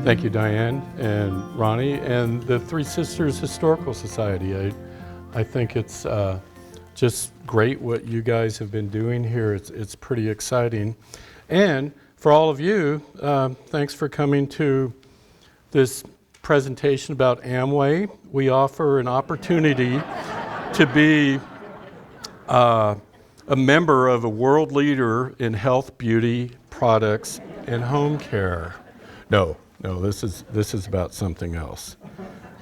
Thank you, Diane and Ronnie, and the Three Sisters Historical Society. I think it's just great what you guys have been doing here. It's pretty exciting. And for all of you, thanks for coming to this presentation about Amway. We offer an opportunity to be a member of a world leader in health, beauty, products, and home care. No, this is about something else.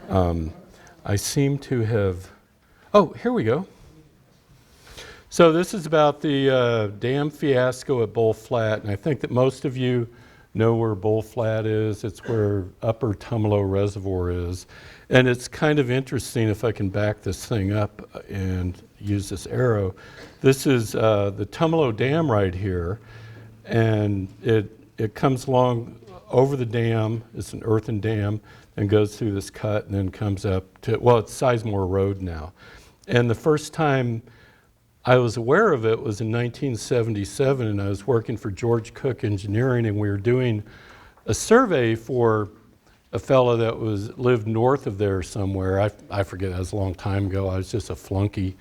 I seem to have, here we go. So this is about the dam fiasco at Bull Flat, and I think that most of you know where Bull Flat is. It's where Upper Tumalo Reservoir is. And it's kind of interesting, if I can back this thing up and use this arrow. This is the Tumalo Dam right here, and it comes along over the dam. It's an earthen dam, and goes through this cut and then comes up to, well, it's Sizemore Road now. And the first time I was aware of it was in 1977, and I was working for George Cook Engineering, and we were doing a survey for a fellow that lived north of there somewhere. I forget, that was a long time ago. I was just a flunky.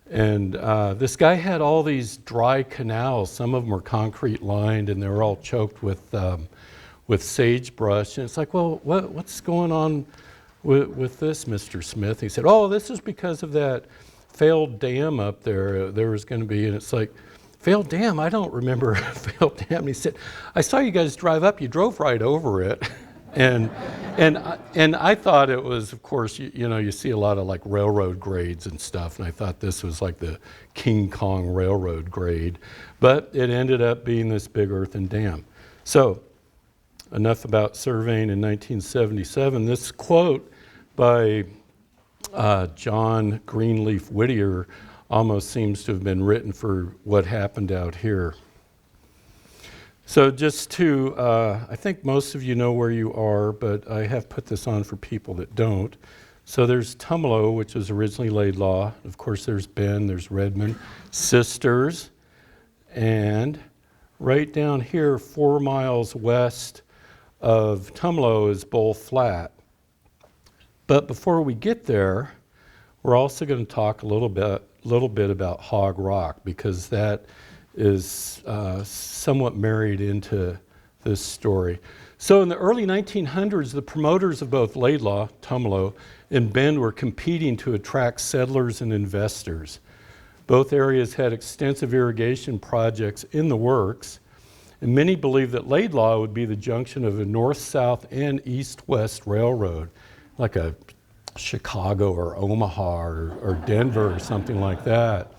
And this guy had all these dry canals. Some of them were concrete lined, and they were all choked with sagebrush. And it's like, well, what's going on with this, Mr. Smith? He said, this is because of that failed dam up there. There was going to be, and it's like, failed dam? I don't remember a failed dam. And he said, I saw you guys drive up. You drove right over it. And I thought it was, of course, you see a lot of like railroad grades and stuff, and I thought this was like the King Kong railroad grade, but it ended up being this big earthen dam. So enough about surveying in 1977. This quote by John Greenleaf Whittier almost seems to have been written for what happened out here. So just to, I think most of you know where you are, but I have put this on for people that don't. So there's Tumalo, which was originally Laidlaw. Of course, there's Ben, there's Redmond, Sisters, and right down here, 4 miles west of Tumalo is Bull Flat. But before we get there, we're also going to talk a little bit about Hog Rock, because that is somewhat married into this story. So in the early 1900s, the promoters of both Laidlaw, Tumalo, and Bend were competing to attract settlers and investors. Both areas had extensive irrigation projects in the works, and many believed that Laidlaw would be the junction of a north-south and east-west railroad, like a Chicago or Omaha or Denver or something like that.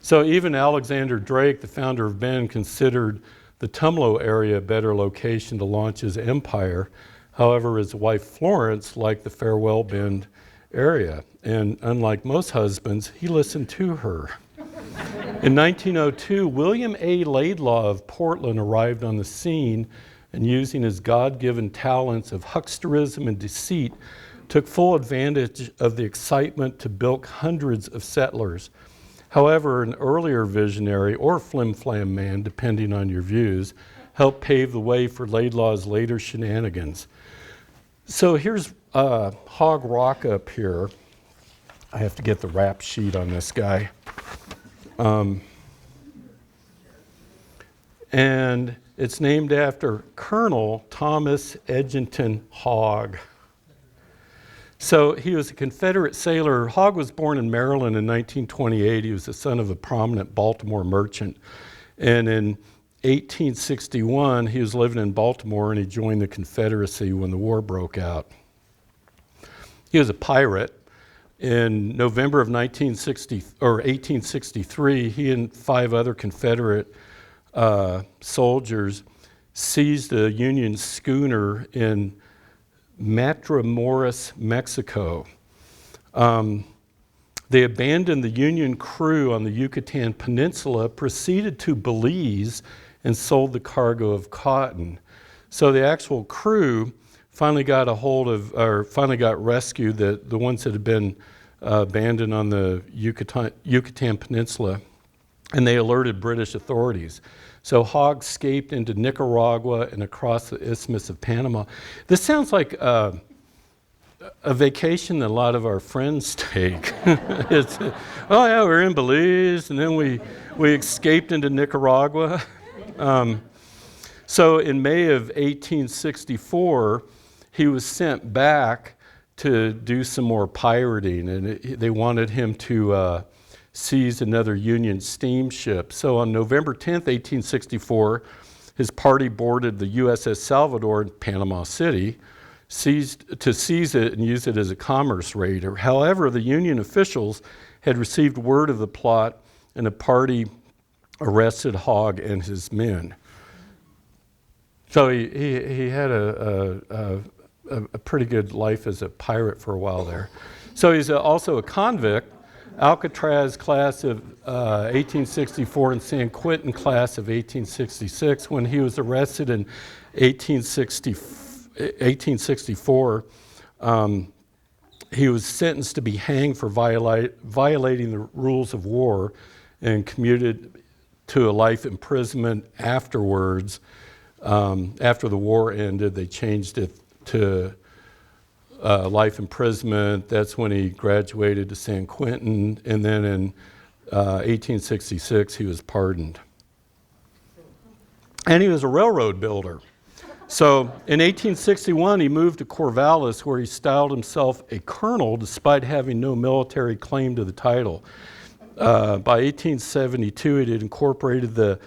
So even Alexander Drake, the founder of Bend, considered the Tumalo area a better location to launch his empire. However, his wife Florence liked the Farewell Bend area, and unlike most husbands, he listened to her. In 1902, William A. Laidlaw of Portland arrived on the scene, and using his God-given talents of hucksterism and deceit, took full advantage of the excitement to bilk hundreds of settlers. However, an earlier visionary, or flim-flam man, depending on your views, helped pave the way for Laidlaw's later shenanigans. So here's Hog Rock up here. I have to get the rap sheet on this guy. And it's named after Colonel Thomas Edgerton Hogg. So he was a Confederate sailor. Hogg was born in Maryland in 1928. He was the son of a prominent Baltimore merchant. And in 1861, he was living in Baltimore, and he joined the Confederacy when the war broke out. He was a pirate. In November of 1863, he and 5 other Confederate soldiers seized a Union schooner in Matamoros, Mexico. They abandoned the Union crew on the Yucatan Peninsula, proceeded to Belize, and sold the cargo of cotton. So the actual crew finally got rescued, the ones that had been abandoned on the Yucatan Peninsula, and they alerted British authorities. So Hogg escaped into Nicaragua and across the Isthmus of Panama. This sounds like a vacation that a lot of our friends take. It's, oh yeah, we're in Belize, and then we escaped into Nicaragua. So in May of 1864, he was sent back to do some more pirating, and they wanted him to seize another Union steamship. So on November 10th, 1864, his party boarded the USS Salvador in Panama City, to seize it and use it as a commerce raider. However, the Union officials had received word of the plot, and the party arrested Hogg and his men. So he had a pretty good life as a pirate for a while there. So he's also a convict, Alcatraz class of 1864 and San Quentin class of 1866. When he was arrested in 1864, he was sentenced to be hanged for violating the rules of war and commuted to a life imprisonment afterwards. After the war ended, they changed it to life imprisonment. That's when he graduated to San Quentin, and then in 1866 he was pardoned. And he was a railroad builder. So in 1861 he moved to Corvallis, where he styled himself a colonel despite having no military claim to the title. By 1872 he had incorporated the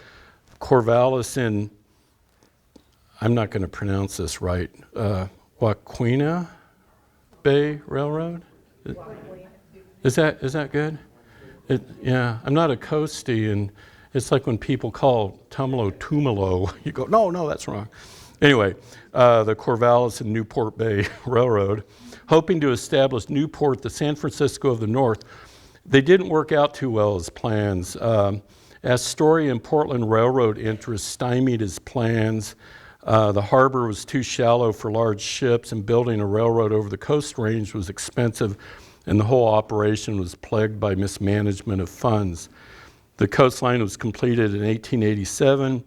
Corvallis in, I'm not going to pronounce this right, Joaquina Bay Railroad? Is that good? Yeah, I'm not a coastie, and it's like when people call Tumalo, you go, no, that's wrong. Anyway, the Corvallis and Newport Bay Railroad, hoping to establish Newport, the San Francisco of the North. They didn't work out too well as plans. Astoria and Portland Railroad interests stymied his plans. The harbor was too shallow for large ships, and building a railroad over the Coast Range was expensive, and the whole operation was plagued by mismanagement of funds. The coastline was completed in 1887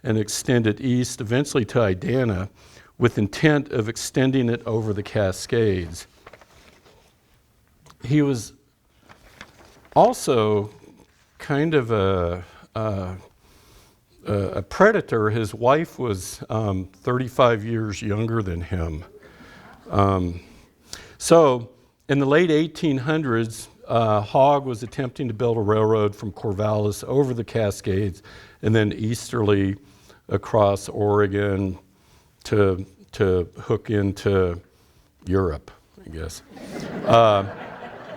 and extended east, eventually to Idana, with intent of extending it over the Cascades. He was also kind of a predator. His wife was 35 years younger than him. So in the late 1800s, Hogg was attempting to build a railroad from Corvallis over the Cascades and then easterly across Oregon to hook into Europe, I guess.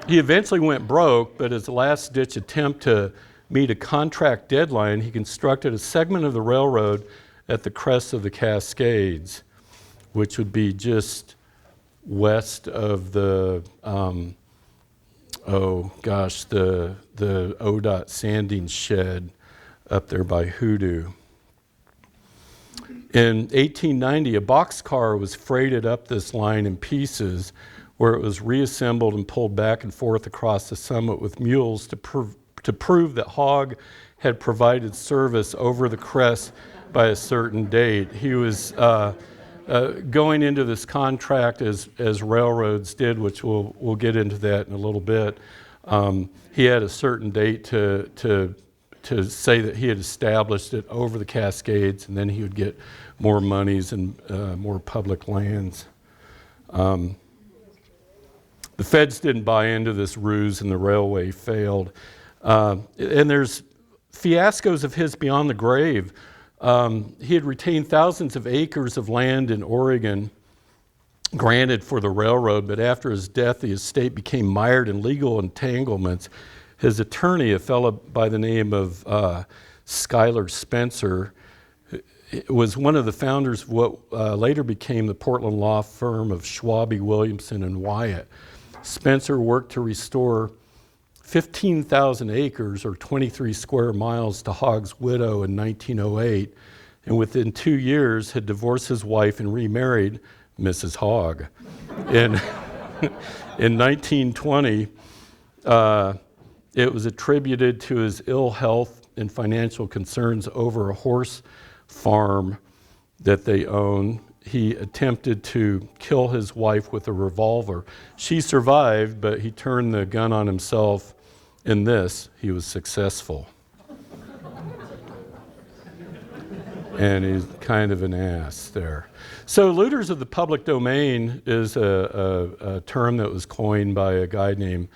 He eventually went broke, but as a last-ditch attempt to meet a contract deadline, he constructed a segment of the railroad at the crest of the Cascades, which would be just west of the, the ODOT sanding shed up there by Hoodoo. In 1890, a boxcar was freighted up this line in pieces, where it was reassembled and pulled back and forth across the summit with mules to prove that Hogg had provided service over the crest by a certain date. He was going into this contract as railroads did, which we'll get into that in a little bit. He had a certain date to say that he had established it over the Cascades, and then he would get more monies and more public lands. The feds didn't buy into this ruse, and the railway failed. And there's fiascos of his beyond the grave. He had retained thousands of acres of land in Oregon granted for the railroad, but after his death, the estate became mired in legal entanglements. His attorney, a fellow by the name of Schuyler Spencer, was one of the founders of what later became the Portland law firm of Schwabe, Williamson, and Wyatt. Spencer worked to restore 15,000 acres, or 23 square miles, to Hogg's widow in 1908, and within 2 years had divorced his wife and remarried Mrs. Hogg. In 1920, it was attributed to his ill health and financial concerns over a horse farm that they own. He attempted to kill his wife with a revolver. She survived, but he turned the gun on himself. In this, he was successful. And he's kind of an ass there. So looters of the public domain is a term that was coined by a guy named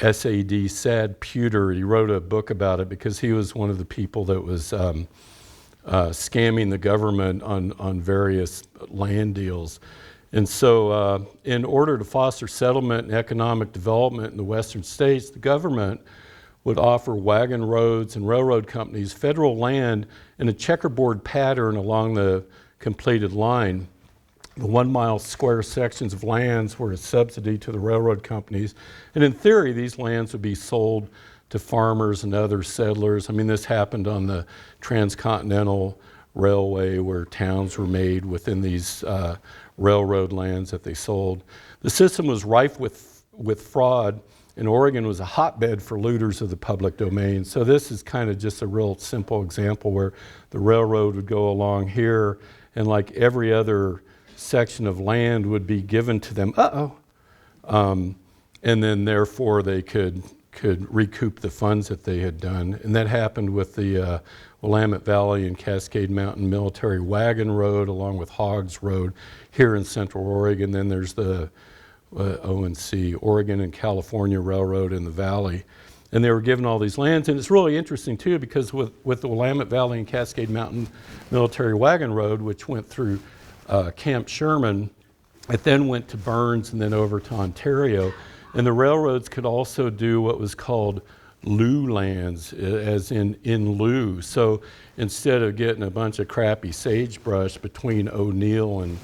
Sad Pewter. He wrote a book about it because he was one of the people that was scamming the government on various land deals. And so in order to foster settlement and economic development in the western states, the government would offer wagon roads and railroad companies federal land in a checkerboard pattern along the completed line. The 1 mile square sections of lands were a subsidy to the railroad companies. And in theory, these lands would be sold to farmers and other settlers. I mean, this happened on the Transcontinental Railway where towns were made within these railroad lands that they sold. The system was rife with fraud, and Oregon was a hotbed for looters of the public domain. So this is kind of just a real simple example where the railroad would go along here, and like every other section of land would be given to them, and then therefore they could recoup the funds that they had done. And that happened with the Willamette Valley and Cascade Mountain Military Wagon Road along with Hoggs Road here in Central Oregon. Then there's the O&C, Oregon and California Railroad in the valley. And they were given all these lands. And it's really interesting too because with the Willamette Valley and Cascade Mountain Military Wagon Road, which went through Camp Sherman, it then went to Burns and then over to Ontario. And the railroads could also do what was called lieu lands, as in lieu. So instead of getting a bunch of crappy sagebrush between O'Neill and,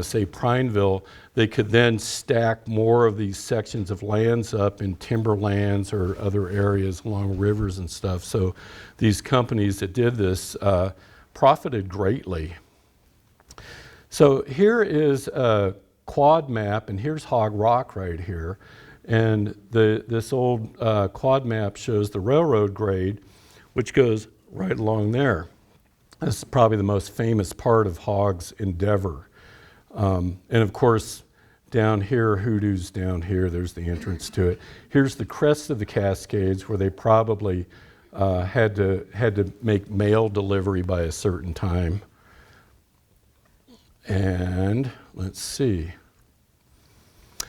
say Prineville, they could then stack more of these sections of lands up in timberlands or other areas along rivers and stuff. So these companies that did this profited greatly. So here is a quad map, and here's Hog Rock right here. And this old quad map shows the railroad grade, which goes right along there. This is probably the most famous part of Hogg's endeavor. And of course, down here, Hoodoo's down here, there's the entrance to it. Here's the crest of the Cascades where they probably had to make mail delivery by a certain time. And let's see.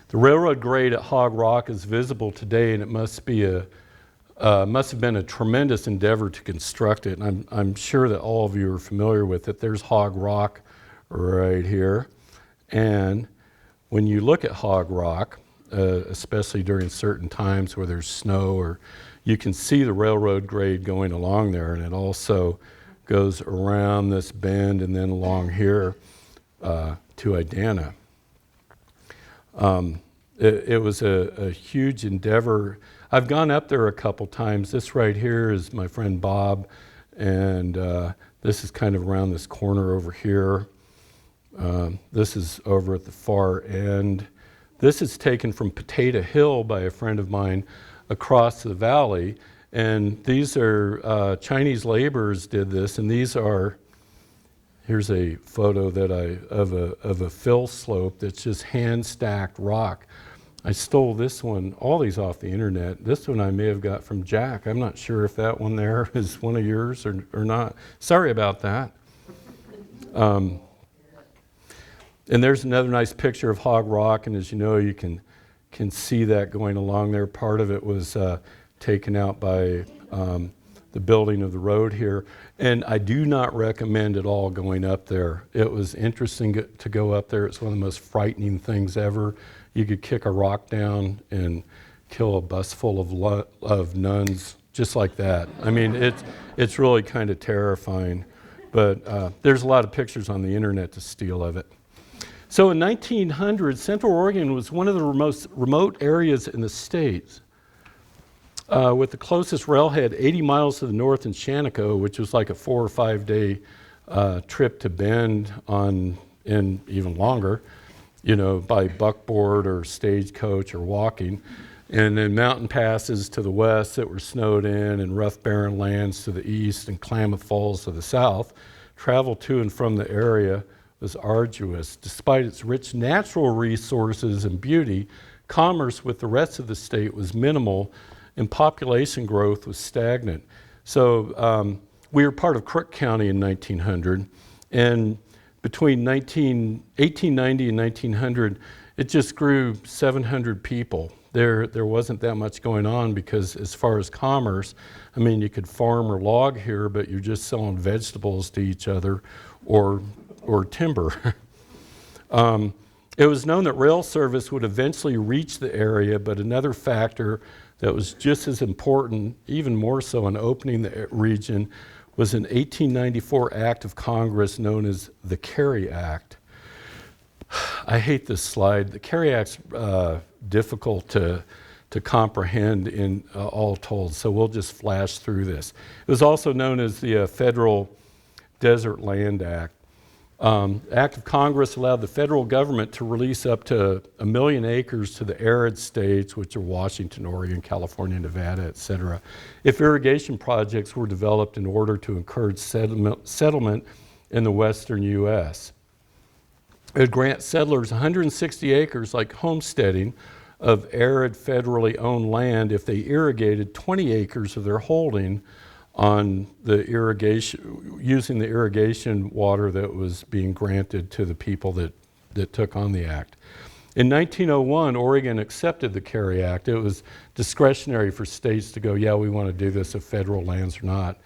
The railroad grade at Hog Rock is visible today, and it must have been a tremendous endeavor to construct it. And I'm sure that all of you are familiar with it. There's Hog Rock right here. And when you look at Hog Rock, especially during certain times where there's snow, or you can see the railroad grade going along there, and it also goes around this bend and then along here to Idana. It was a huge endeavor. I've gone up there a couple times. This right here is my friend Bob, and this is kind of around this corner over here. This is over at the far end. This is taken from Potato Hill by a friend of mine across the valley, and these are Chinese laborers did this, and these are. Here's a photo of a fill slope that's just hand-stacked rock. I stole this one, all these off the internet. This one I may have got from Jack. I'm not sure if that one there is one of yours or not. Sorry about that. And there's another nice picture of Hog Rock, and as you know, you can see that going along there. Part of it was taken out by the building of the road here. And I do not recommend at all going up there. It was interesting to go up there. It's one of the most frightening things ever. You could kick a rock down and kill a bus full of nuns just like that. I mean, it's really kind of terrifying. But there's a lot of pictures on the internet to steal of it. So in 1900, Central Oregon was one of the most remote areas in the state. With the closest railhead 80 miles to the north in Shaniko, which was like a 4 or 5 day trip to Bend and even longer, by buckboard or stagecoach or walking. And then mountain passes to the west that were snowed in, and rough barren lands to the east, and Klamath Falls to the south. Travel to and from the area was arduous. Despite its rich natural resources and beauty, commerce with the rest of the state was minimal, and population growth was stagnant. So we were part of Crook County in 1900, and between 1890 and 1900, it just grew 700 people. There wasn't that much going on because as far as commerce, I mean, you could farm or log here, but you're just selling vegetables to each other or timber. It was known that rail service would eventually reach the area, but another factor that was just as important, even more so in opening the region, was an 1894 act of Congress known as the Carey Act. I hate this slide. The Carey Act's difficult to comprehend in all told, so we'll just flash through this. It was also known as the Federal Desert Land Act. Act of Congress allowed the federal government to release up to 1 million acres to the arid states, which are Washington, Oregon, California, Nevada, et cetera, if irrigation projects were developed in order to encourage settlement in the western U.S. It would grant settlers 160 acres, like homesteading, of arid federally owned land if they irrigated 20 acres of their holding on the irrigation, using the irrigation water that was being granted to the people that took on the act. In 1901, Oregon accepted the Carey Act. It was discretionary for states to go, yeah, we want to do this if federal lands or not,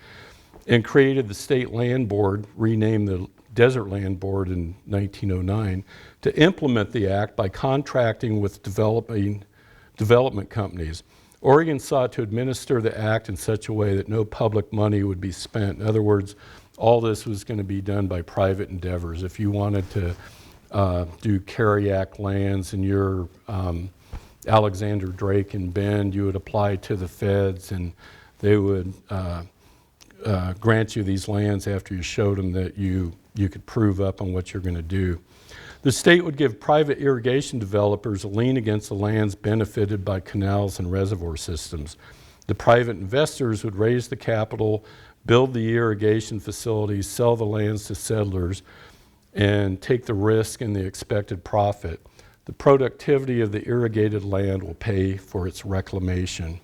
and created the State Land Board, renamed the Desert Land Board in 1909, to implement the act by contracting with development companies. Oregon sought to administer the act in such a way that no public money would be spent. In other words, all this was going to be done by private endeavors. If you wanted to do Carey Act lands in your Alexander Drake and Bend, you would apply to the feds and they would grant you these lands after you showed them that you could prove up on what you're going to do. The state would give private irrigation developers a lien against the lands benefited by canals and reservoir systems. The private investors would raise the capital, build the irrigation facilities, sell the lands to settlers, and take the risk and the expected profit. The productivity of the irrigated land will pay for its reclamation.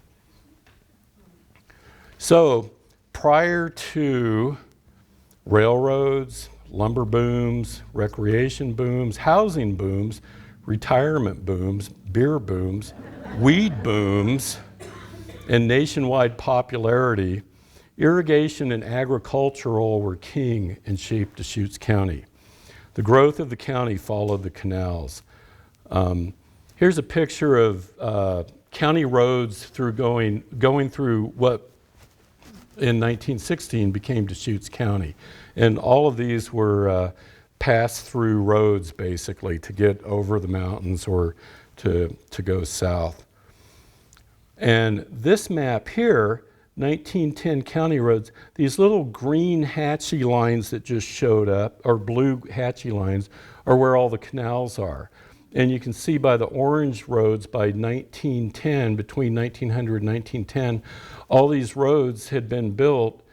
So, prior to railroads, lumber booms, recreation booms, housing booms, retirement booms, beer booms, weed booms, and nationwide popularity, irrigation and agricultural were king and shaped Deschutes County. The growth of the county followed the canals. Here's a picture of county roads through going through what in 1916 became Deschutes County. And all of these were pass-through roads, basically, to get over the mountains or to go south. And this map here, 1910 county roads, these little green hatchy lines that just showed up, or blue hatchy lines, are where all the canals are. And you can see by the orange roads by 1910, between 1900 and 1910, all these roads had been built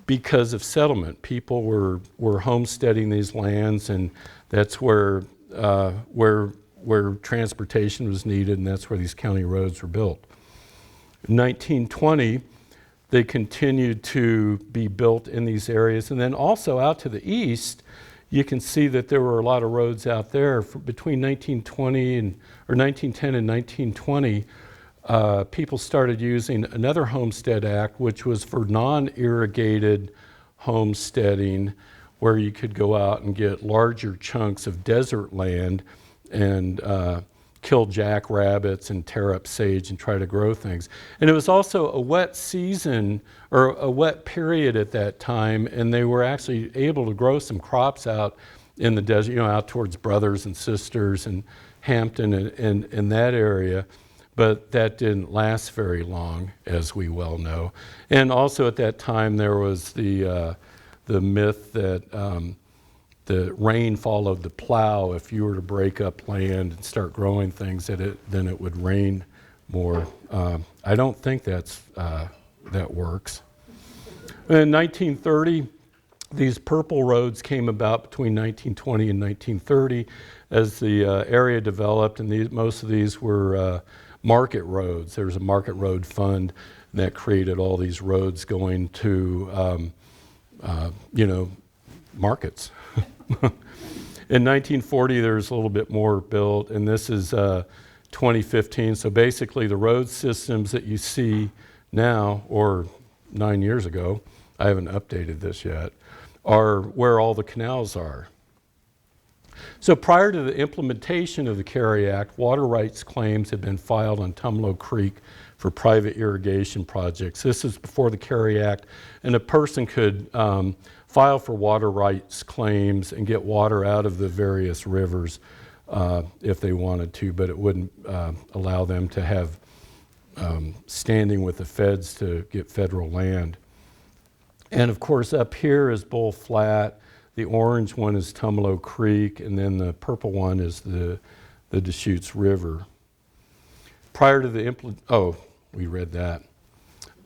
because of settlement. People were homesteading these lands, and that's where transportation was needed, and that's where these county roads were built. In 1920, they continued to be built in these areas, and then also out to the east, you can see that there were a lot of roads out there. Between 1910 and 1920, people started using another Homestead Act, which was for non-irrigated homesteading, where you could go out and get larger chunks of desert land and kill jackrabbits and tear up sage and try to grow things. And it was also a wet season, or a wet period at that time, and they were actually able to grow some crops out in the desert, out towards Brothers and Sisters and Hampton and in that area. But that didn't last very long, as we well know. And also at that time, there was the myth that the rain followed the plow. If you were to break up land and start growing things, then it would rain more. I don't think that works. In 1930, these purple roads came about between 1920 and 1930 as the area developed, and most of these were market roads. There was a market road fund that created all these roads going to, markets. In 1940, there's a little bit more built, and this is 2015. So basically, the road systems that you see now, or 9 years ago, I haven't updated this yet, are where all the canals are. So prior to the implementation of the Carey Act, water rights claims had been filed on Tumalo Creek for private irrigation projects. This is before the Carey Act, and a person could file for water rights claims and get water out of the various rivers if they wanted to, but it wouldn't allow them to have standing with the feds to get federal land. And of course, up here is Bull Flat. The orange one is Tumalo Creek, and then the purple one is the Deschutes River. Prior to the we read that.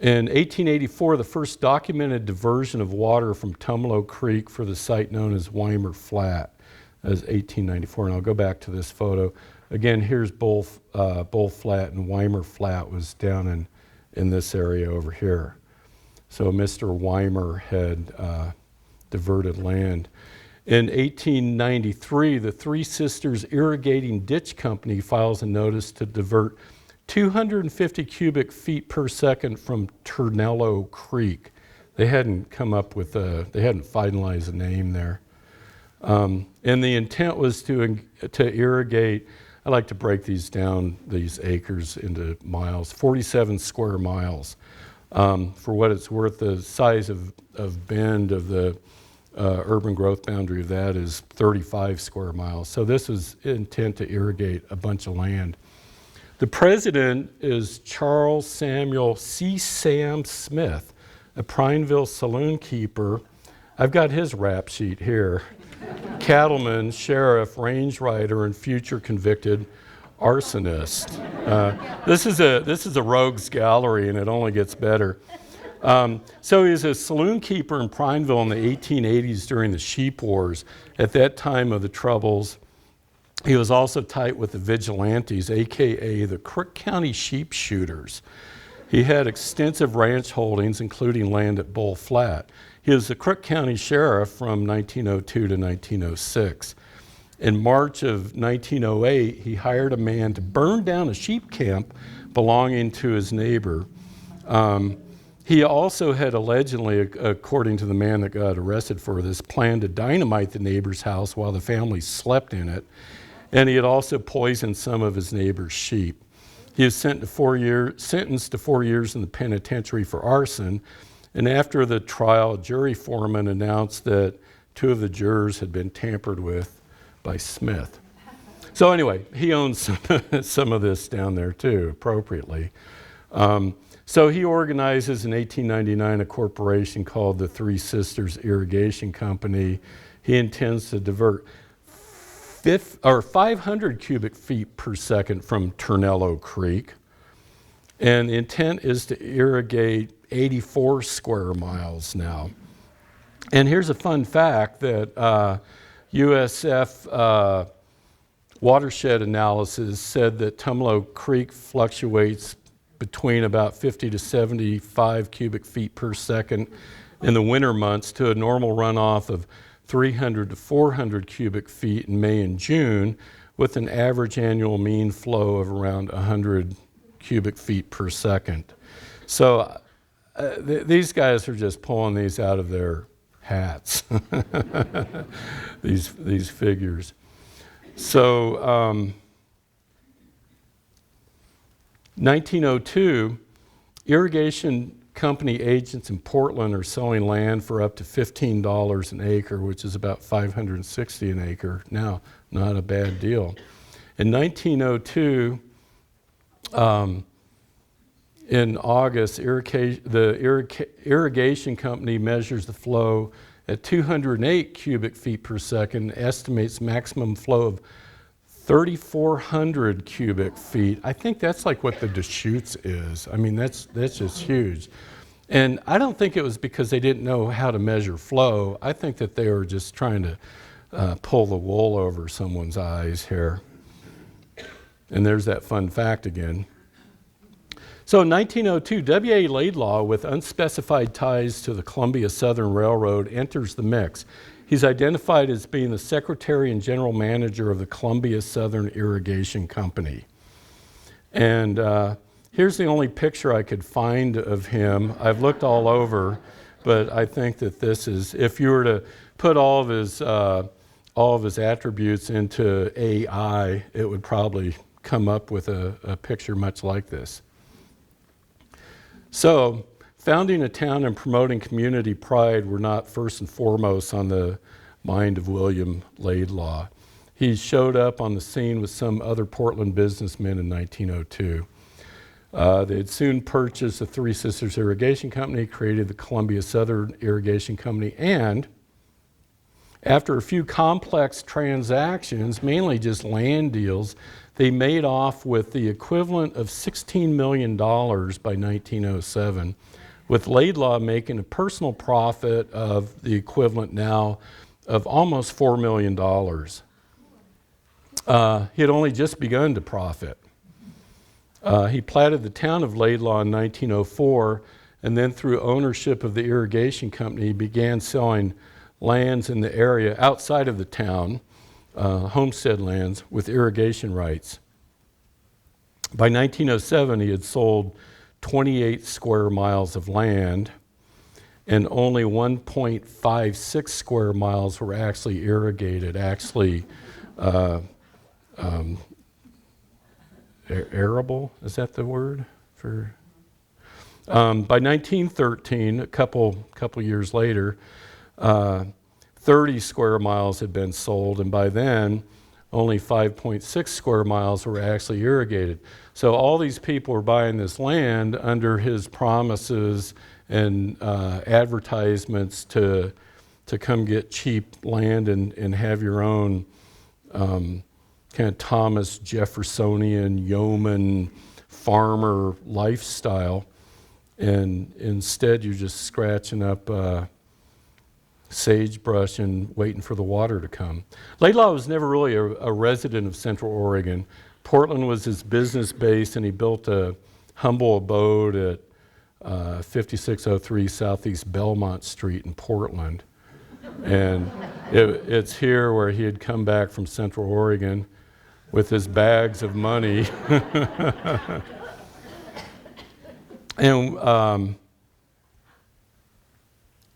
In 1884, the first documented diversion of water from Tumalo Creek for the site known as Weimer Flat. That was 1894, and I'll go back to this photo. Again, here's Bull Flat, and Weimer Flat was down in this area over here. So Mr. Weimer had diverted land. In 1893, the Three Sisters Irrigating Ditch Company files a notice to divert 250 cubic feet per second from Turnello Creek. They hadn't come up with they hadn't finalized a name there. And the intent was to irrigate, I like to break these down, these acres, into miles, 47 square miles. For what it's worth, the size of Bend of the urban growth boundary of that is 35 square miles. So this was intent to irrigate a bunch of land. The president is Charles Samuel C. Sam Smith, a Prineville saloon keeper. I've got his rap sheet here. Cattleman, sheriff, range rider, and future convicted arsonist. This is a rogues gallery, and it only gets better. So he was a saloon keeper in Prineville in the 1880s during the sheep wars. At that time of the Troubles, he was also tight with the vigilantes, aka the Crook County sheep shooters. He had extensive ranch holdings, including land at Bull Flat. He was the Crook County sheriff from 1902 to 1906. In March of 1908, he hired a man to burn down a sheep camp belonging to his neighbor. He also had allegedly, according to the man that got arrested for this, planned to dynamite the neighbor's house while the family slept in it. And he had also poisoned some of his neighbor's sheep. He was sentenced to 4 years in the penitentiary for arson. And after the trial, a jury foreman announced that 2 of the jurors had been tampered with by Smith. So anyway, he owns some of this down there too, appropriately. So he organizes in 1899 a corporation called the Three Sisters Irrigation Company. He intends to divert 500 cubic feet per second from Turnello Creek. And the intent is to irrigate 84 square miles now. And here's a fun fact that USF watershed analysis said that Tumalo Creek fluctuates between about 50 to 75 cubic feet per second in the winter months to a normal runoff of 300 to 400 cubic feet in May and June, with an average annual mean flow of around 100 cubic feet per second. So these guys are just pulling these out of their hats, these figures. So 1902, irrigation company agents in Portland are selling land for up to $15 an acre, which is about $560 an acre. Now, not a bad deal. In 1902, in August, the irrigation company measures the flow at 208 cubic feet per second, estimates maximum flow of 3,400 cubic feet. I think that's like what the Deschutes is. I mean, that's just huge. And I don't think it was because they didn't know how to measure flow. I think that they were just trying to pull the wool over someone's eyes here. And there's that fun fact again. So in 1902, W.A. Laidlaw, with unspecified ties to the Columbia Southern Railroad, enters the mix. He's identified as being the secretary and general manager of the Columbia Southern Irrigation Company. And here's the only picture I could find of him. I've looked all over, but I think that this is, if you were to put all of his attributes into AI, it would probably come up with a picture much like this. So, founding a town and promoting community pride were not first and foremost on the mind of William Laidlaw. He showed up on the scene with some other Portland businessmen in 1902. They had soon purchased the Three Sisters Irrigation Company, created the Columbia Southern Irrigation Company, and after a few complex transactions, mainly just land deals, they made off with the equivalent of $16 million by 1907, with Laidlaw making a personal profit of the equivalent now of almost $4 million. He had only just begun to profit. He platted the town of Laidlaw in 1904, and then through ownership of the irrigation company, began selling lands in the area outside of the town, homestead lands, with irrigation rights. By 1907, he had sold 28 square miles of land, and only 1.56 square miles were actually irrigated, arable, is that the word for? By 1913, a couple years later, 30 square miles had been sold, and by then, only 5.6 square miles were actually irrigated. So all these people were buying this land under his promises and advertisements to come get cheap land and have your own kind of Thomas Jeffersonian yeoman farmer lifestyle. And instead you're just scratching up sagebrush and waiting for the water to come. Laidlaw was never really a resident of Central Oregon. Portland was his business base, and he built a humble abode at 5603 Southeast Belmont Street in Portland. And it's here where he had come back from Central Oregon with his bags of money. And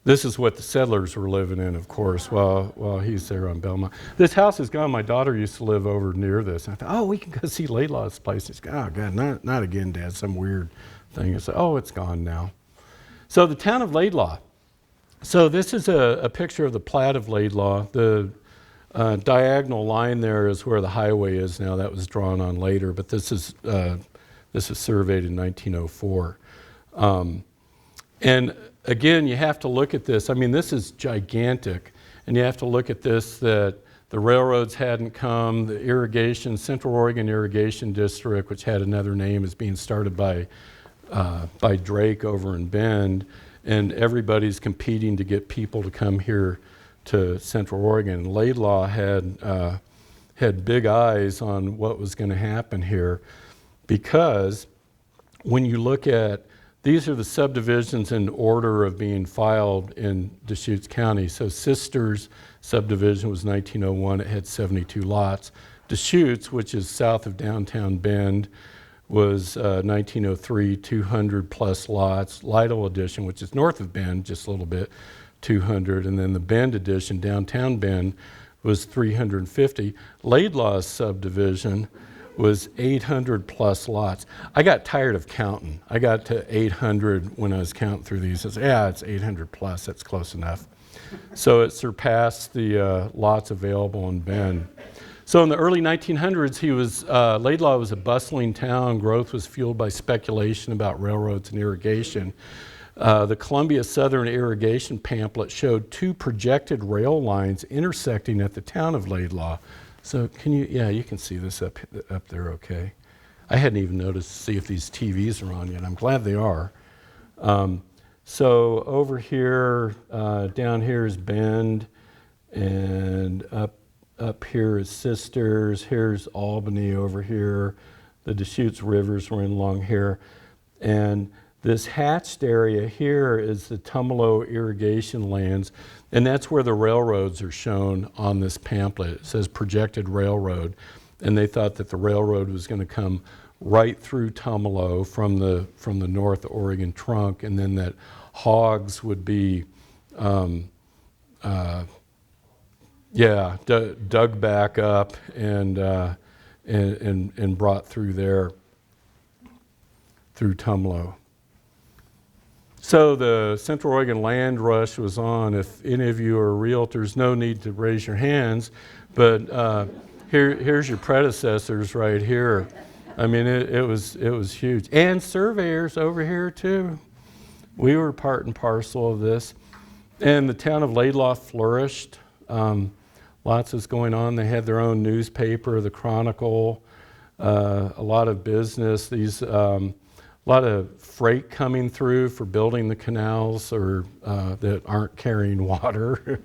this is what the settlers were living in, of course, while he's there on Belmont. This house is gone. My daughter used to live over near this. I thought, oh, we can go see Laidlaw's place. It's oh, God, not again, Dad, some weird thing. It's like, oh, it's gone now. So the town of Laidlaw. So this is a picture of the plat of Laidlaw. The diagonal line there is where the highway is now. That was drawn on later, but this is surveyed in 1904. And again, you have to look at this. I mean, this is gigantic, and you have to look at this, that the railroads hadn't come, the irrigation, Central Oregon Irrigation District, which had another name, is being started by Drake over in Bend, and everybody's competing to get people to come here to Central Oregon. Laidlaw had big eyes on what was going to happen here, because when you look at, these are the subdivisions in order of being filed in Deschutes County. So Sisters subdivision was 1901, it had 72 lots. Deschutes, which is south of downtown Bend, was 1903, 200 plus lots. Lytle Edition, which is north of Bend, just a little bit, 200. And then the Bend Edition, downtown Bend, was 350. Laidlaw's subdivision was 800 plus lots. I got tired of counting. I got to 800 when I was counting through these. I said, yeah, it's 800 plus, that's close enough. So it surpassed the lots available in Bend. So in the early 1900s, Laidlaw was a bustling town. Growth was fueled by speculation about railroads and irrigation. The Columbia Southern Irrigation pamphlet showed two projected rail lines intersecting at the town of Laidlaw. So can you, yeah, you can see this up there okay. I hadn't even noticed to see if these TVs are on yet. I'm glad they are. So over here, down here is Bend, and up here is Sisters. Here's Albany over here. The Deschutes rivers were in along here. And this hatched area here is the Tumalo irrigation lands, and that's where the railroads are shown on this pamphlet. It says projected railroad, and they thought that the railroad was going to come right through Tumalo from the North Oregon trunk, and then that hogs would be dug back up and brought through there, through Tumalo. So the Central Oregon land rush was on. If any of you are realtors, no need to raise your hands, but here's your predecessors right here. I mean, it was huge. And surveyors over here too. We were part and parcel of this. And the town of Laidlaw flourished. Lots was going on. They had their own newspaper, the Chronicle, a lot of business. A lot of freight coming through for building the canals or that aren't carrying water.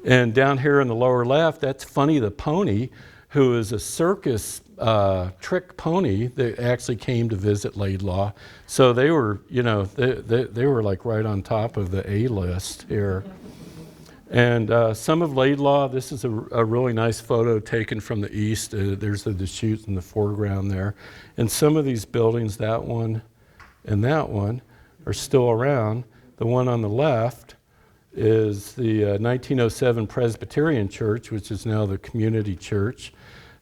And down here in the lower left, that's Funny the Pony, who is a circus trick pony that actually came to visit Laidlaw. So they were, they were like right on top of the A-list here. And some of Laidlaw, this is a really nice photo taken from the east. There's the Deschutes in the foreground there. And some of these buildings, that one and that one, are still around. The one on the left is the 1907 Presbyterian Church, which is now the community church.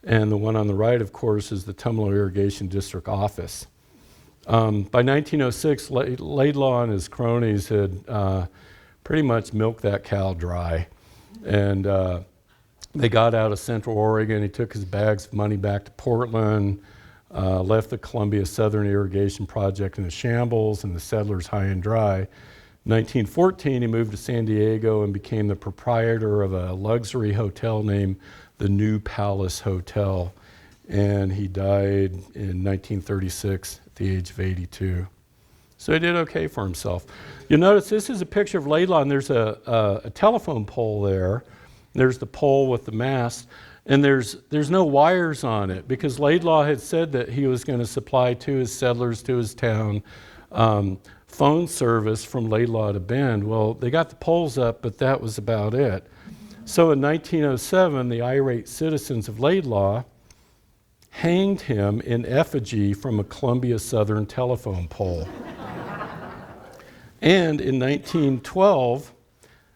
And the one on the right, of course, is the Tumalo Irrigation District office. By 1906, Laidlaw and his cronies had pretty much milked that cow dry. And they got out of Central Oregon. He took his bags of money back to Portland, left the Columbia Southern Irrigation Project in a shambles and the settlers high and dry. In 1914, he moved to San Diego and became the proprietor of a luxury hotel named the New Palace Hotel. And he died in 1936 at the age of 82. So he did okay for himself. You'll notice this is a picture of Laidlaw, and there's a telephone pole there. There's the pole with the mast, and there's no wires on it because Laidlaw had said that he was going to supply to his settlers, to his town, phone service from Laidlaw to Bend. Well, they got the poles up, but that was about it. So in 1907, the irate citizens of Laidlaw hanged him in effigy from a Columbia Southern telephone pole. And in 1912,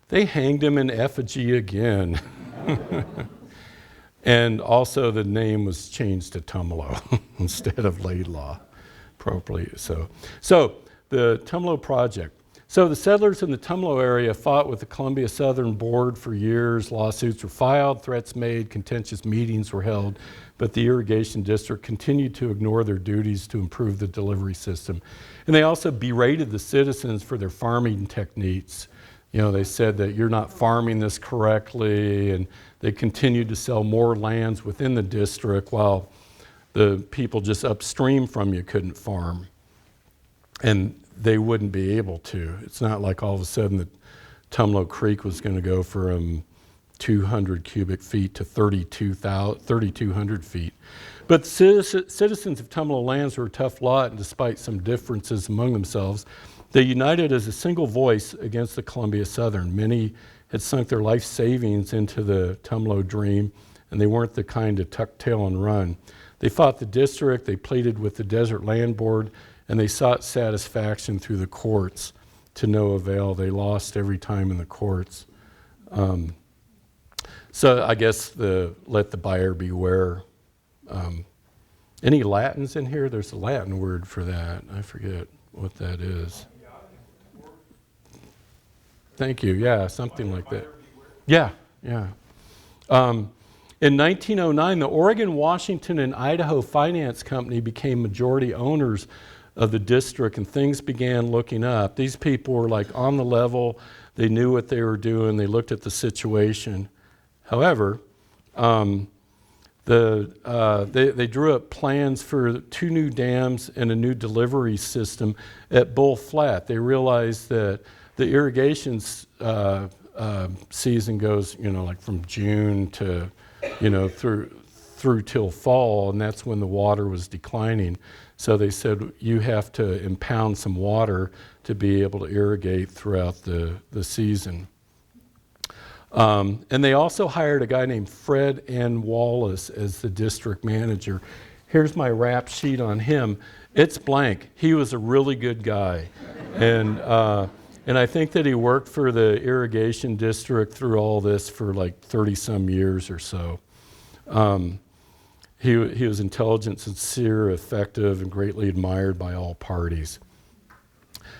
they hanged him in effigy again. And also the name was changed to Tumalo instead of Laidlaw, appropriately so. So the Tumalo Project. So the settlers in the Tumalo area fought with the Columbia Southern Board for years. Lawsuits were filed, threats made, contentious meetings were held, but the irrigation district continued to ignore their duties to improve the delivery system. And they also berated the citizens for their farming techniques. You know, they said that you're not farming this correctly, and they continued to sell more lands within the district while the people just upstream from you couldn't farm. And they wouldn't be able to. It's not like all of a sudden that Tumalo Creek was going to go from 200 cubic feet to 3,200 feet. But citizens of Tumalo lands were a tough lot, and despite some differences among themselves, they united as a single voice against the Columbia Southern. Many had sunk their life savings into the Tumalo dream, and they weren't the kind to tuck tail and run. They fought the district, they pleaded with the Desert Land Board, and they sought satisfaction through the courts to no avail. They lost every time in the courts. So I guess let the buyer beware. Any Latins in here? There's a Latin word for that. I forget what that is. Thank you. Yeah, something like that. Yeah. In 1909, the Oregon, Washington, and Idaho Finance Company became majority owners of the district, and things began looking up. These people were like on the level. They knew what they were doing. They looked at the situation. However, They drew up plans for 2 new dams and a new delivery system at Bull Flat. They realized that the irrigation season goes, like from June to, through till fall, and that's when the water was declining. So they said, you have to impound some water to be able to irrigate throughout the season. And they also hired a guy named Fred N. Wallace as the district manager. Here's my rap sheet on him. It's blank. He was a really good guy. And I think that he worked for the irrigation district through all this for like 30-some years or so. He was intelligent, sincere, effective, and greatly admired by all parties.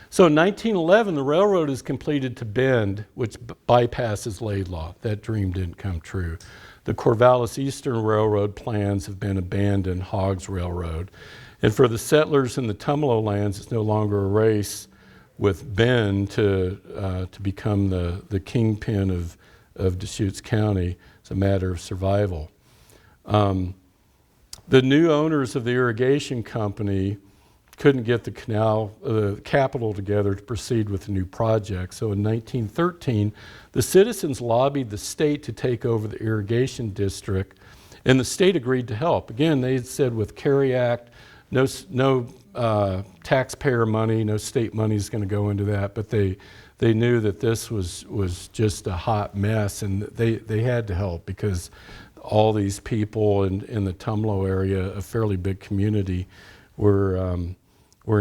So in 1911, the railroad is completed to Bend, which bypasses Laidlaw. That dream didn't come true. The Corvallis Eastern Railroad plans have been abandoned, Hogs Railroad. And for the settlers in the Tumalo lands, it's no longer a race with Bend to become the kingpin of Deschutes County. It's a matter of survival. The new owners of the irrigation company couldn't get the capital together to proceed with the new project. So in 1913, the citizens lobbied the state to take over the irrigation district, and the state agreed to help. Again, they had said with CARE Act, no taxpayer money, no state money is going to go into that, but they knew that this was just a hot mess, and they had to help because all these people in the Tumalo area, a fairly big community, were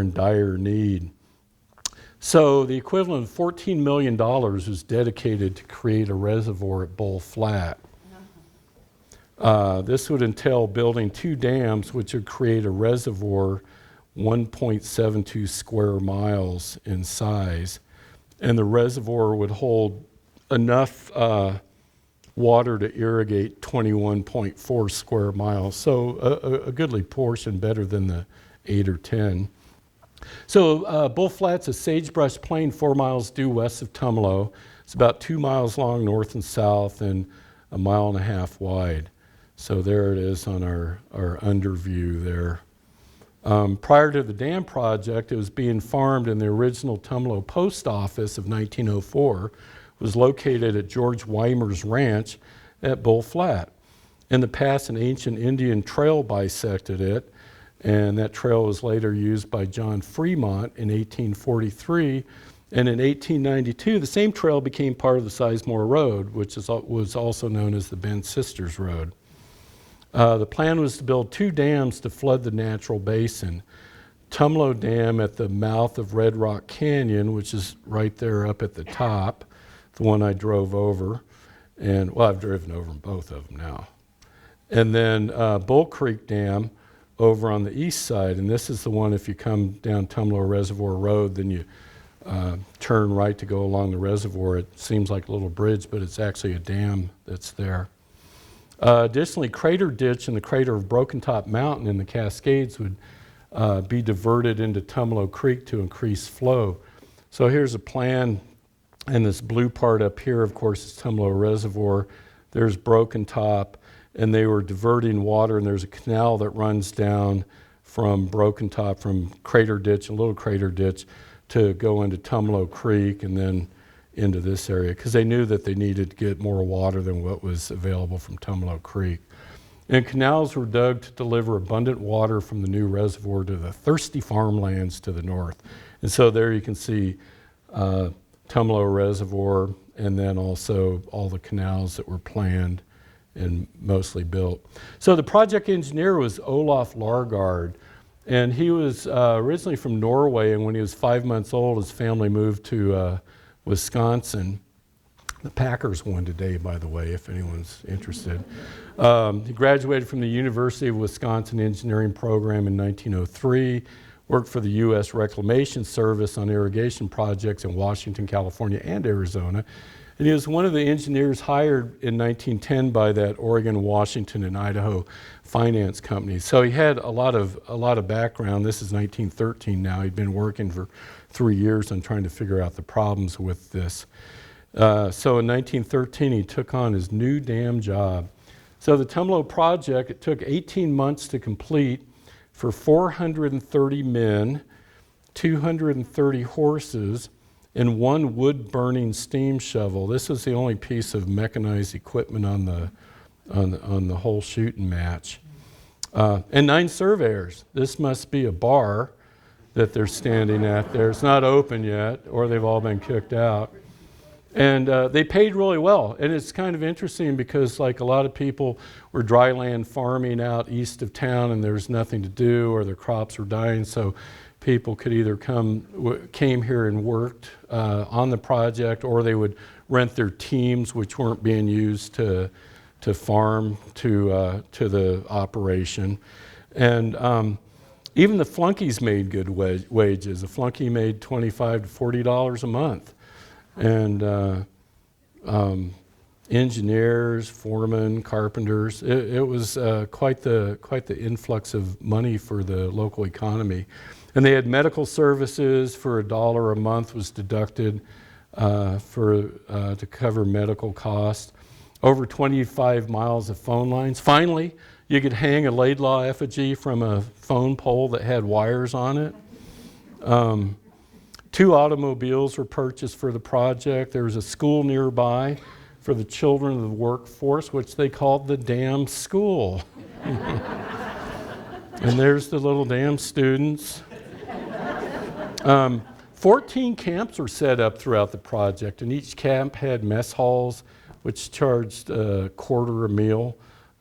in dire need. So the equivalent of $14 million was dedicated to create a reservoir at Bull Flat. This would entail building 2 dams, which would create a reservoir 1.72 square miles in size. And the reservoir would hold enough water to irrigate 21.4 square miles. So a goodly portion, better than the 8 or 10. So Bull Flat's a sagebrush plain 4 miles due west of Tumalo. It's about 2 miles long north and south and 1.5 miles wide. So there it is on our underview there. Prior to the dam project, it was being farmed in the original Tumalo post office of 1904. It was located at George Weimer's ranch at Bull Flat. In the past, an ancient Indian trail bisected it, and that trail was later used by John Fremont in 1843. And in 1892, the same trail became part of the Sizemore Road, which was also known as the Bend Sisters Road. The plan was to build 2 dams to flood the natural basin. Tumalo Dam at the mouth of Red Rock Canyon, which is right there up at the top, the one I drove over. And, well, I've driven over both of them now. And then Bull Creek Dam over on the east side, and this is the one, if you come down Tumalo Reservoir Road, then you turn right to go along the reservoir. It seems like a little bridge, but it's actually a dam that's there. Additionally, Crater Ditch and the crater of Broken Top Mountain in the Cascades would be diverted into Tumalo Creek to increase flow. So here's a plan, and this blue part up here, of course, is Tumalo Reservoir. There's Broken Top, and they were diverting water, and there's a canal that runs down from Broken Top, from Crater Ditch, a little Crater Ditch, to go into Tumalo Creek and then into this area, because they knew that they needed to get more water than what was available from Tumalo Creek. And canals were dug to deliver abundant water from the new reservoir to the thirsty farmlands to the north. And so there you can see Tumalo Reservoir, and then also all the canals that were planned and mostly built. So the project engineer was Olaf Largard, and he was originally from Norway, and when he was 5 months old, his family moved to Wisconsin. The Packers won today, by the way, if anyone's interested. He graduated from the University of Wisconsin Engineering Program in 1903, worked for the U.S. Reclamation Service on irrigation projects in Washington, California, and Arizona. And he was one of the engineers hired in 1910 by that Oregon, Washington, and Idaho finance company. So he had a lot of background. This is 1913 now. He'd been working for 3 years on trying to figure out the problems with this. So in 1913, he took on his new dam job. So the Tumalo project, it took 18 months to complete for 430 men, 230 horses, and one wood-burning steam shovel. This was the only piece of mechanized equipment on the whole shooting match. And 9 surveyors. This must be a bar that they're standing at there. It's not open yet, or they've all been kicked out. And they paid really well. And it's kind of interesting because like a lot of people were dry land farming out east of town and there's nothing to do or their crops were dying. So people could either came here and worked on the project, or they would rent their teams, which weren't being used to farm to the operation. And even the flunkies made good wages. A flunky made $25 to $40 a month. And engineers, foremen, carpenters. It was quite the influx of money for the local economy. And they had medical services for $1 a month was deducted to cover medical costs. Over 25 miles of phone lines. Finally, you could hang a Laidlaw effigy from a phone pole that had wires on it. 2 automobiles were purchased for the project. There was a school nearby for the children of the workforce, which they called the dam school. And there's the little dam students. 14 camps were set up throughout the project, and each camp had mess halls, which charged a quarter a meal.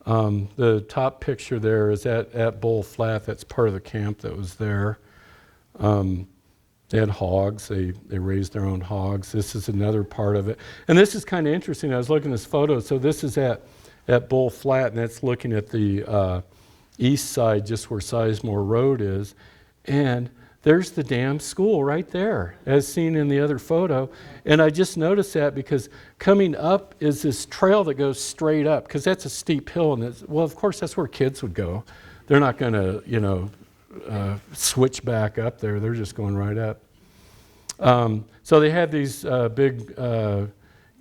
The top picture there is at Bull Flat. That's part of the camp that was there. They had hogs. They raised their own hogs. This is another part of it. And this is kind of interesting. I was looking at this photo. So this is at Bull Flat, and that's looking at the east side, just where Sizemore Road is. And there's the dam school right there, as seen in the other photo. And I just noticed that because coming up is this trail that goes straight up, because that's a steep hill. And well, of course, that's where kids would go. They're not going to, switch back up there. They're just going right up. So they had these big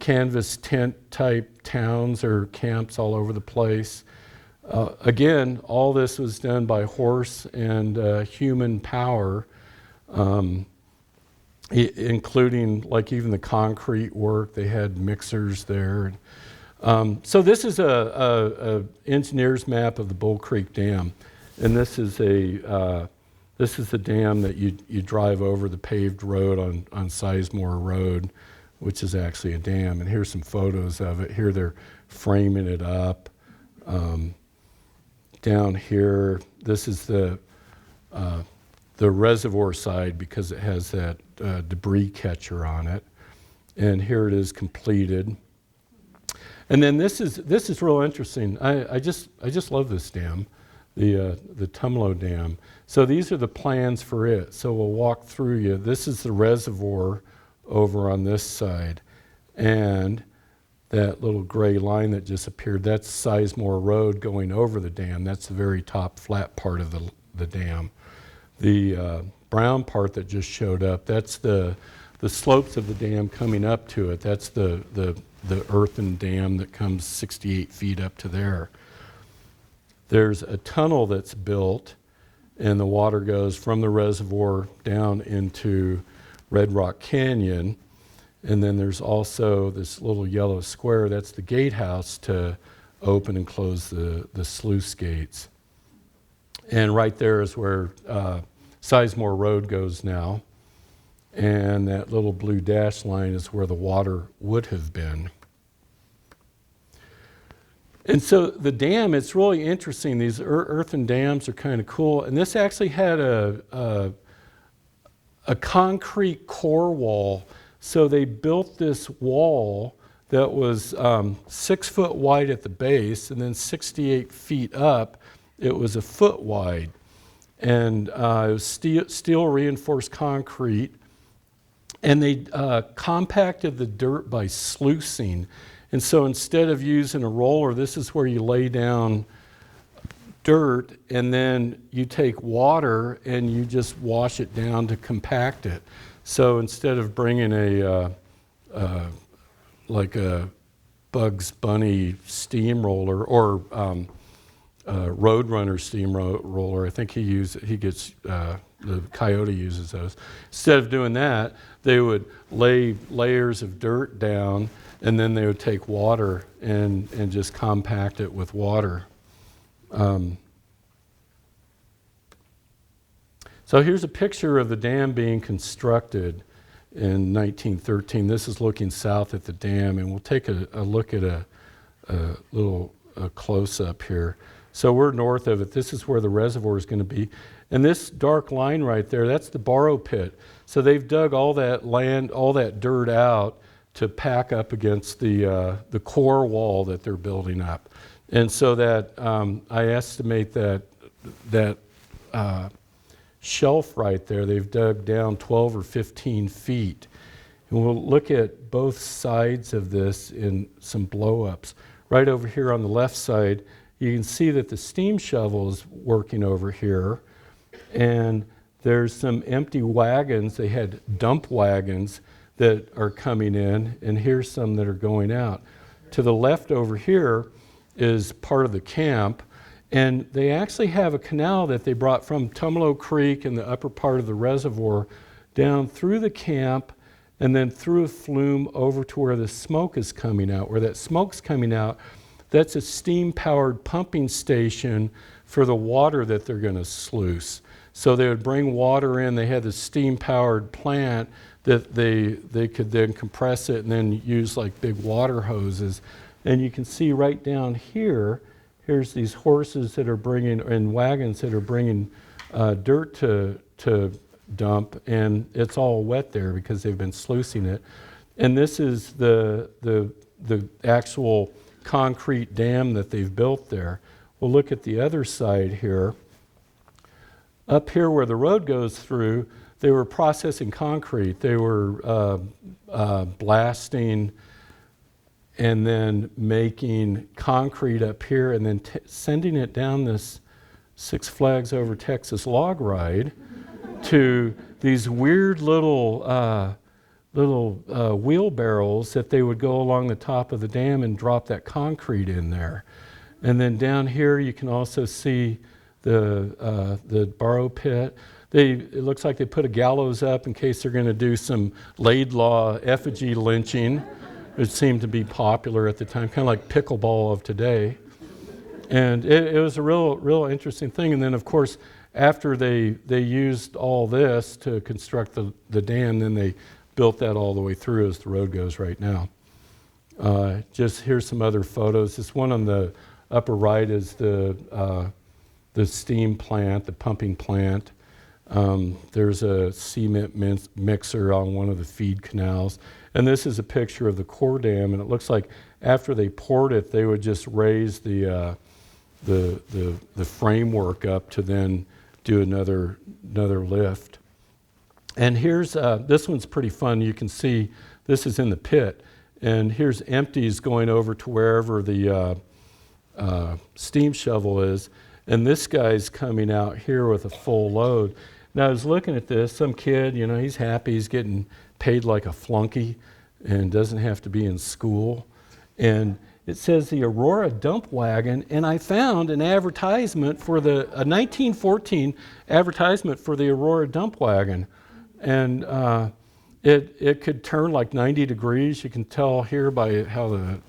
canvas tent type towns or camps all over the place. Again, all this was done by horse and human power, including like even the concrete work. They had mixers there. So this is a engineer's map of the Bull Creek Dam. And this is the dam that you drive over the paved road on Sizemore Road, which is actually a dam. And here's some photos of it. Here they're framing it up. Down here, this is the reservoir side because it has that debris catcher on it. And here it is completed. And then this is real interesting. I just love this dam. The Tumalo Dam. So these are the plans for it. So we'll walk through you. This is the reservoir over on this side. And that little gray line that just appeared, that's Sizemore Road going over the dam. That's the very top flat part of the dam. The brown part that just showed up, that's the slopes of the dam coming up to it. That's the earthen dam that comes 68 feet up to there. There's a tunnel that's built, and the water goes from the reservoir down into Red Rock Canyon. And then there's also this little yellow square. That's the gatehouse to open and close the sluice gates. And right there is where Sizemore Road goes now. And that little blue dash line is where the water would have been. And so the dam, it's really interesting. These earthen dams are kind of cool. And this actually had a concrete core wall. So they built this wall that was 6 foot wide at the base, and then 68 feet up, it was a foot wide. And it was steel reinforced concrete. And they compacted the dirt by sluicing. And so instead of using a roller, this is where you lay down dirt and then you take water and you just wash it down to compact it. So instead of bringing like a Bugs Bunny steamroller or Roadrunner steamroller. I think the Coyote uses those. Instead of doing that, they would lay layers of dirt down, and then they would take water and just compact it with water. So here's a picture of the dam being constructed in 1913. This is looking south at the dam, and we'll take a look at a little close-up here. So we're north of it. This is where the reservoir is going to be. And this dark line right there, that's the borrow pit. So they've dug all that land, all that dirt out to pack up against the core wall that they're building up. And so that I estimate that shelf right there, they've dug down 12 or 15 feet. And we'll look at both sides of this in some blow-ups. Right over here on the left side, you can see that the steam shovel is working over here. And there's some empty wagons. They had dump wagons that are coming in, and here's some that are going out. To the left over here is part of the camp. And they actually have a canal that they brought from Tumalo Creek in the upper part of the reservoir down through the camp and then through a flume over to where the smoke is coming out. Where that smoke's coming out, that's a steam-powered pumping station for the water that they're going to sluice. So they would bring water in. They had the steam-powered plant that they could then compress it and then use like big water hoses. And you can see right down here, here's these horses that are bringing, and wagons that are bringing dirt to dump, and it's all wet there because they've been sluicing it. And this is the actual concrete dam that they've built there. We'll look at the other side here. Up here where the road goes through, they were processing concrete. They were blasting and then making concrete up here and then sending it down this Six Flags Over Texas log ride to these weird little wheelbarrows that they would go along the top of the dam and drop that concrete in there. And then down here you can also see the borrow pit. It looks like they put a gallows up in case they're going to do some Laidlaw effigy lynching. It seemed to be popular at the time, kind of like pickleball of today. And it was a real interesting thing. And then, of course, after they used all this to construct the dam, then they built that all the way through as the road goes right now. Just here's some other photos. This one on the upper right is the steam plant, the pumping plant. There's a cement mixer on one of the feed canals. And this is a picture of the core dam, and it looks like after they poured it, they would just raise the framework up to then do another lift. And here's, this one's pretty fun. You can see this is in the pit, and here's empties going over to wherever the steam shovel is, and this guy's coming out here with a full load. Now I was looking at this, some kid, you know, he's happy, he's getting paid like a flunky and doesn't have to be in school. And it says the Aurora dump wagon, and I found an advertisement for a 1914 advertisement for the Aurora dump wagon. And it could turn like 90 degrees. You can tell here by how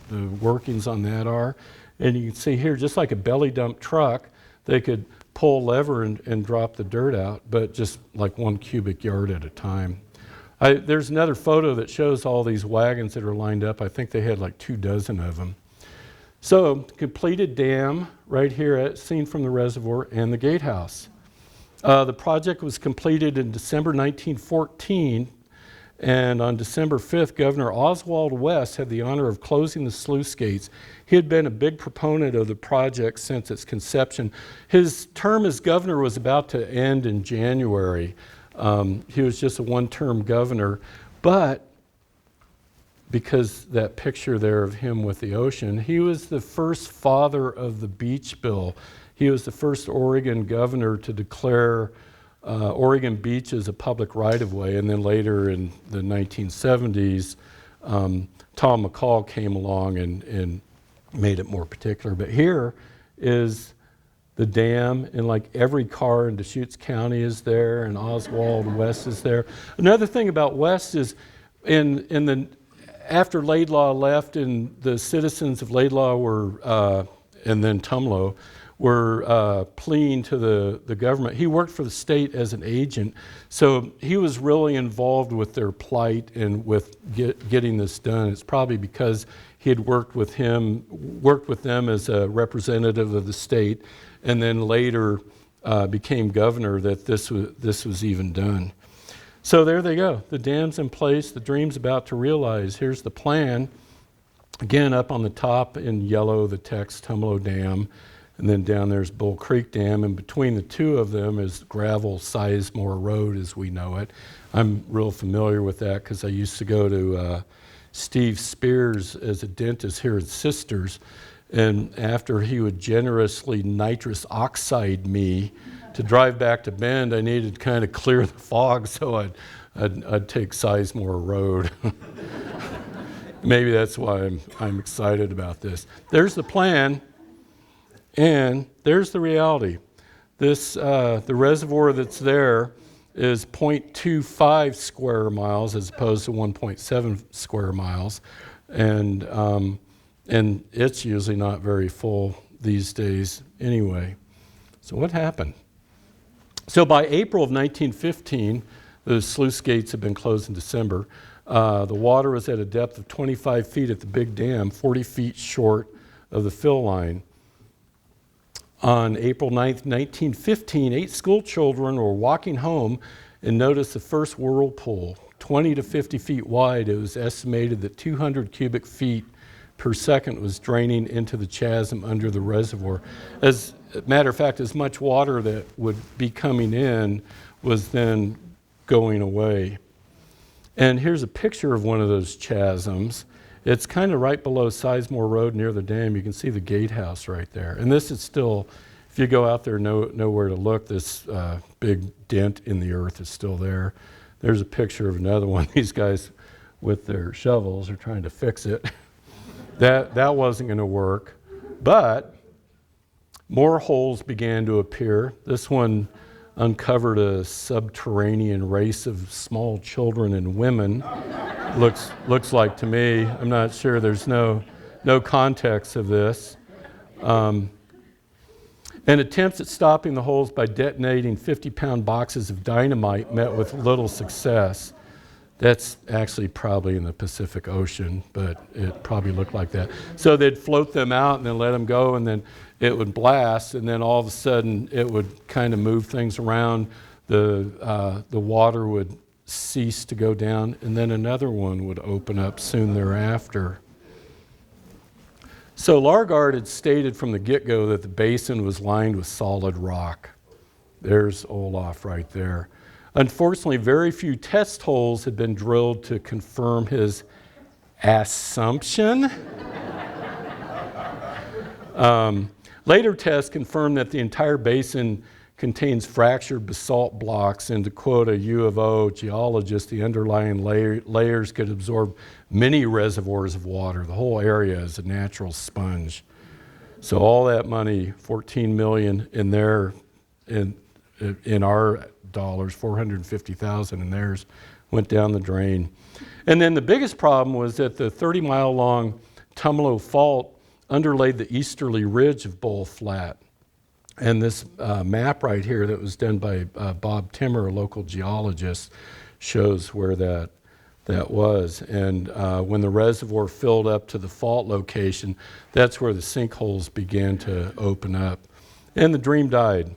the workings on that are. And you can see here, just like a belly dump truck, they could pull a lever and drop the dirt out, but just like 1 cubic yard at a time. There's another photo that shows all these wagons that are lined up. I think they had like 24 of them. So, completed dam right here, seen from the reservoir, and the gatehouse. The project was completed in December 1914, and on December 5th, Governor Oswald West had the honor of closing the sluice gates. He had been a big proponent of the project since its conception. His term as governor was about to end in January. He was just a one-term governor, but because that picture there of him with the ocean, he was the first father of the beach bill. He was the first Oregon governor to declare Oregon beach as a public right-of-way, and then later in the 1970s, Tom McCall came along and made it more particular. But here is the dam, and like every car in Deschutes County is there, and Oswald West is there. Another thing about West is after Laidlaw left and the citizens of Laidlaw were, and then Tumalo, were pleading to the government. He worked for the state as an agent, so he was really involved with their plight and with getting this done. It's probably because he had worked with them as a representative of the state, and then later became governor that this was even done. So there they go. The dam's in place. The dream's about to realize. Here's the plan. Again, up on the top in yellow, the text Tumalo Dam. And then down there's Bull Creek Dam, and between the two of them is gravel Sizemore Road as we know it. I'm real familiar with that because I used to go to Steve Spears as a dentist here at Sisters, and after he would generously nitrous oxide me to drive back to Bend, I needed to kind of clear the fog, so I'd take Sizemore Road. Maybe that's why I'm excited about this. There's the plan. And there's the reality. The reservoir that's there is 0.25 square miles as opposed to 1.7 square miles. And it's usually not very full these days anyway. So what happened? So by April of 1915, the sluice gates had been closed in December. The water was at a depth of 25 feet at the big dam, 40 feet short of the fill line. On April 9th, 1915, 8 school children were walking home and noticed the first whirlpool, 20 to 50 feet wide. It was estimated that 200 cubic feet per second was draining into the chasm under the reservoir. As a matter of fact, as much water that would be coming in was then going away. And here's a picture of one of those chasms. It's kind of right below Sizemore Road near the dam. You can see the gatehouse right there. And this is still, if you go out there, know where to look, this big dent in the earth is still there. There's a picture of another one. These guys with their shovels are trying to fix it. That wasn't going to work. But more holes began to appear. This one uncovered a subterranean race of small children and women. Looks like to me. I'm not sure. There's no context of this. And attempts at stopping the holes by detonating 50-pound boxes of dynamite met with little success. That's actually probably in the Pacific Ocean, but it probably looked like that. So they'd float them out and then let them go, and then it would blast, and then all of a sudden it would kind of move things around. The water would cease to go down, and then another one would open up soon thereafter. So Largard had stated from the get-go that the basin was lined with solid rock. There's Olaf right there. Unfortunately, very few test holes had been drilled to confirm his assumption. Later tests confirmed that the entire basin contains fractured basalt blocks, and to quote a U of O geologist, the underlying layers could absorb many reservoirs of water. The whole area is a natural sponge. So all that money, $14 million in there, in our dollars, $450,000 in theirs, went down the drain. And then the biggest problem was that the 30-mile-long Tumalo Fault underlaid the easterly ridge of Bull Flat. And this map right here that was done by Bob Timmer, a local geologist, shows where that was. And when the reservoir filled up to the fault location, that's where the sinkholes began to open up. And the dream died.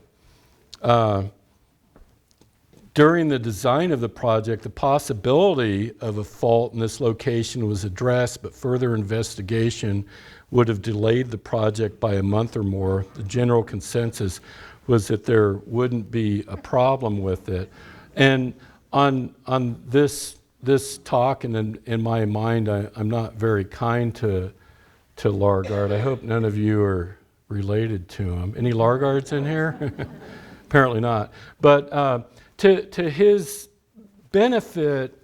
During the design of the project, the possibility of a fault in this location was addressed, but further investigation would have delayed the project by a month or more. The general consensus was that there wouldn't be a problem with it. And on this talk, and in my mind, I'm not very kind to Largard. I hope none of you are related to him. Any Largards in here? Apparently not. But to his benefit,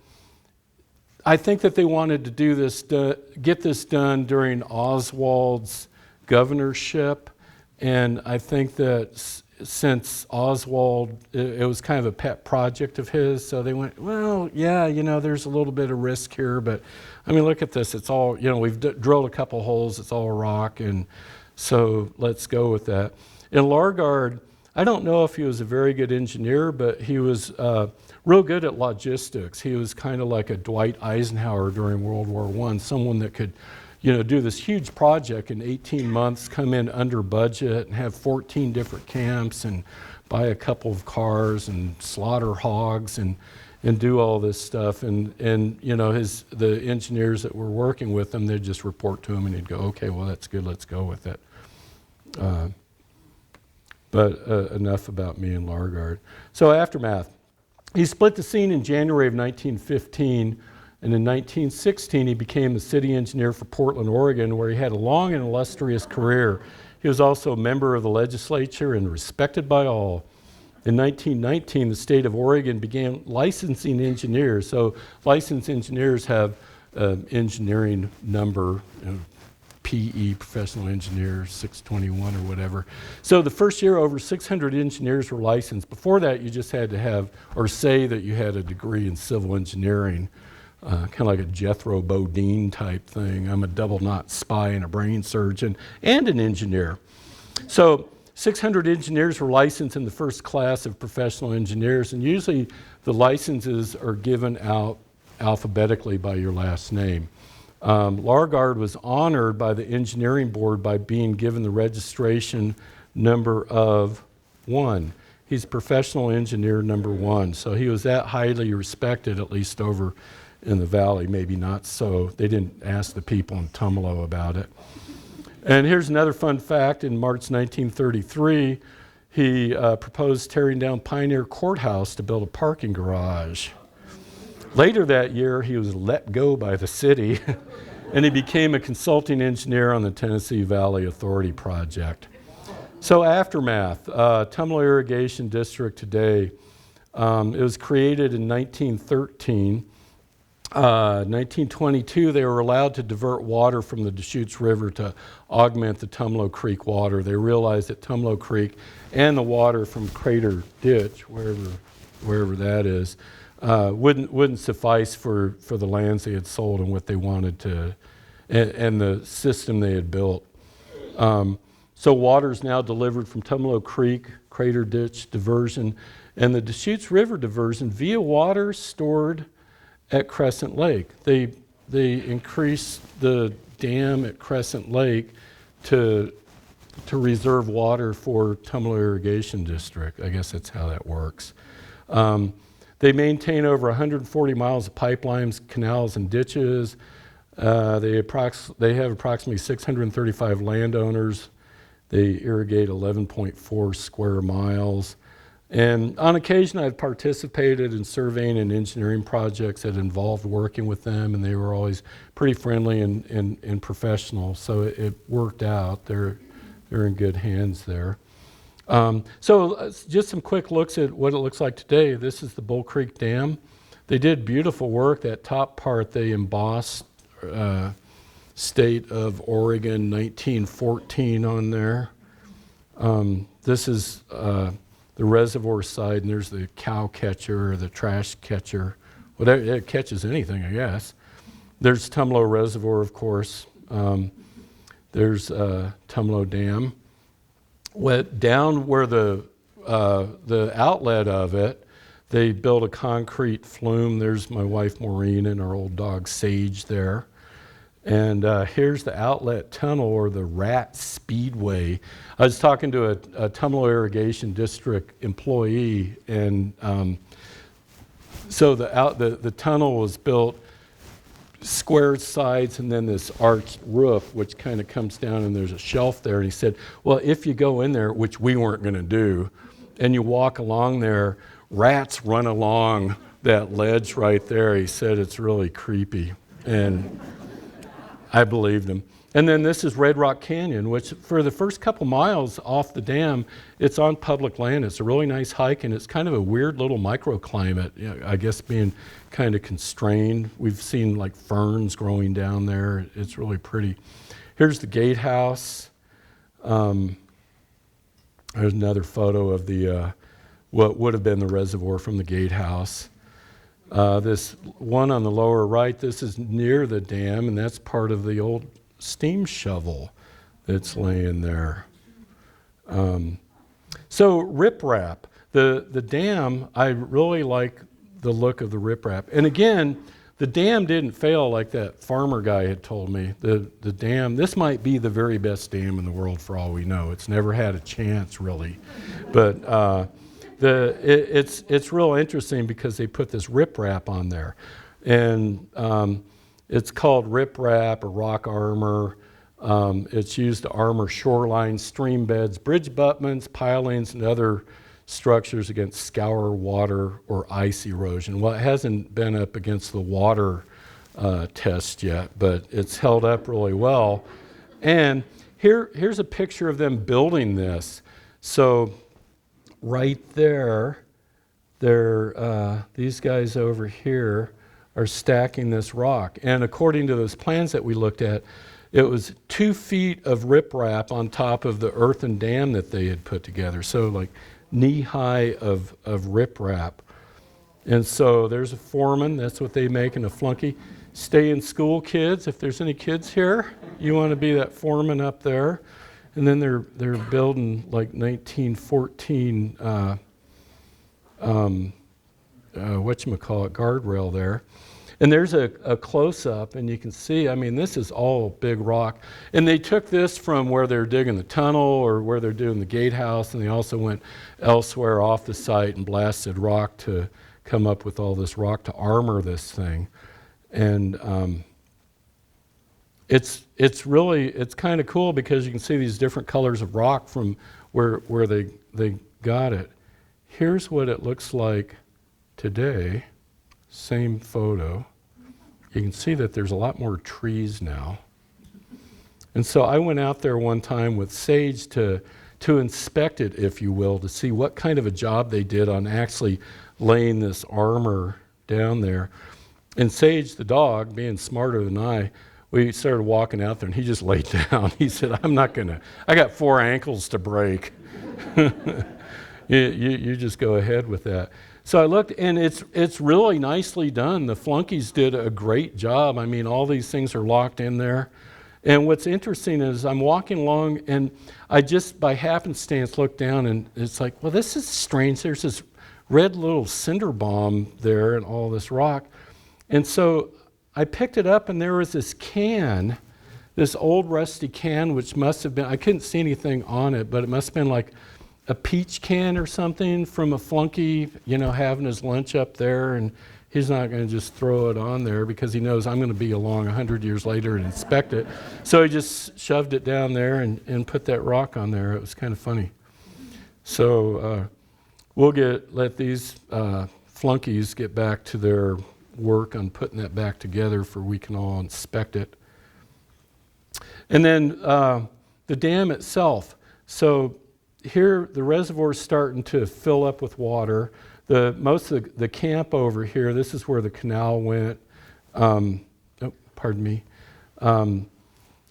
I think that they wanted to do this, get this done during Oswald's governorship, and I think that since Oswald, it was kind of a pet project of his, so they went, well, yeah, there's a little bit of risk here, but I mean, look at this, it's all, we've drilled a couple holes, it's all rock, and so let's go with that. In Largard, I don't know if he was a very good engineer, but he was real good at logistics. He was kind of like a Dwight Eisenhower during World War I, someone that could, do this huge project in 18 months, come in under budget and have 14 different camps and buy a couple of cars and slaughter hogs and do all this stuff. And the engineers that were working with him, they'd just report to him and he'd go, okay, well, that's good, let's go with it. But enough about me and Largard. So aftermath. He split the scene in January of 1915, and in 1916 he became the city engineer for Portland, Oregon, where he had a long and illustrious career. He was also a member of the legislature and respected by all. In 1919, the state of Oregon began licensing engineers. So licensed engineers have engineering number, PE, professional engineer, 621 or whatever. So the first year, over 600 engineers were licensed. Before that, you just had to have, or say that you had a degree in civil engineering, kind of like a Jethro Bodine type thing. I'm a double knot spy and a brain surgeon and an engineer. So 600 engineers were licensed in the first class of professional engineers, and usually the licenses are given out alphabetically by your last name. Largard was honored by the engineering board by being given the registration number of 1. He's professional engineer number 1. So he was that highly respected, at least over in the valley. Maybe not so. They didn't ask the people in Tumalo about it. And here's another fun fact. In March 1933, he proposed tearing down Pioneer Courthouse to build a parking garage. Later that year, he was let go by the city, and he became a consulting engineer on the Tennessee Valley Authority project. So aftermath, Tumalo Irrigation District today, it was created in 1913. 1922, they were allowed to divert water from the Deschutes River to augment the Tumalo Creek water. They realized that Tumalo Creek and the water from Crater Ditch, wherever that is, wouldn't suffice for the lands they had sold and what they wanted to, and the system they had built. So water is now delivered from Tumalo Creek, Crater Ditch diversion, and the Deschutes River diversion via water stored at Crescent Lake. They increased the dam at Crescent Lake to reserve water for Tumalo Irrigation District. I guess that's how that works. They maintain over 140 miles of pipelines, canals, and ditches. They have approximately 635 landowners. They irrigate 11.4 square miles. And on occasion, I've participated in surveying and engineering projects that involved working with them, and they were always pretty friendly and professional. So it worked out. They're in good hands there. So just some quick looks at what it looks like today. This is the Bull Creek Dam. They did beautiful work. That top part, they embossed state of Oregon 1914 on there. This is the reservoir side, and there's the cow catcher or the trash catcher. Well, it catches anything, I guess. There's Tumalo Reservoir, of course. There's Tumalo Dam. Down where the outlet of it, they built a concrete flume. There's my wife Maureen and our old dog Sage there. And here's the outlet tunnel, or the Rat Speedway. I was talking to a Tumalo Irrigation District employee, and so the tunnel was built square sides and then this arched roof, which kind of comes down, and there's a shelf there. And he said, well, if you go in there, which we weren't going to do, and you walk along there, rats run along that ledge right there. He said it's really creepy. And I believed him. And then this is Red Rock Canyon, which for the first couple miles off the dam, it's on public land. It's a really nice hike, and it's kind of a weird little microclimate, I guess being kind of constrained. We've seen like ferns growing down there. It's really pretty. Here's the gatehouse. There's another photo of the what would have been the reservoir from the gatehouse. This one on the lower right, this is near the dam, and that's part of the old steam shovel that's laying there. So riprap, the dam, I really like the look of the riprap. And again, the dam didn't fail like that farmer guy had told me. The dam, this might be the very best dam in the world for all we know. It's never had a chance really. But it's real interesting because they put this riprap on there. And it's called riprap or rock armor. It's used to armor shorelines, stream beds, bridge abutments, pilings, and other structures against scour, water, or ice erosion. Well, it hasn't been up against the water test yet, but it's held up really well. And here's a picture of them building this. So right there, these guys over here are stacking this rock. And according to those plans that we looked at, it was 2 feet of riprap on top of the earthen dam that they had put together. So like knee-high of riprap. And so there's a foreman, that's what they make in a flunky. Stay in school, kids. If there's any kids here, you want to be that foreman up there. And then they're building like 1914 guardrail there. And there's a close-up, and you can see, I mean, this is all big rock. And they took this from where they're digging the tunnel or where they're doing the gatehouse, and they also went elsewhere off the site and blasted rock to come up with all this rock to armor this thing. And it's kind of cool because you can see these different colors of rock from where they got it. Here's what it looks like today. Same photo. You can see that there's a lot more trees now. And so I went out there one time with Sage to inspect it, if you will, to see what kind of a job they did on actually laying this armor down there. And Sage, the dog, being smarter than I, we started walking out there and he just laid down. He said, I got 4 ankles to break. You just go ahead with that. So I looked, and it's really nicely done. The flunkies did a great job. I mean, all these things are locked in there. And what's interesting is I'm walking along, and I just by happenstance looked down, and it's like, well, this is strange. There's this red little cinder bomb there and all this rock. And so I picked it up, and there was this can, this old rusty can, which must have been, I couldn't see anything on it, but it must have been like a peach can or something from a flunky, having his lunch up there, and he's not going to just throw it on there because he knows I'm going to be along 100 years later and inspect it. So he just shoved it down there and put that rock on there. It was kind of funny. So we'll let these flunkies get back to their work on putting that back together for we can all inspect it. And then the dam itself. So here, the reservoir's starting to fill up with water. Most of the camp over here, this is where the canal went. Pardon me.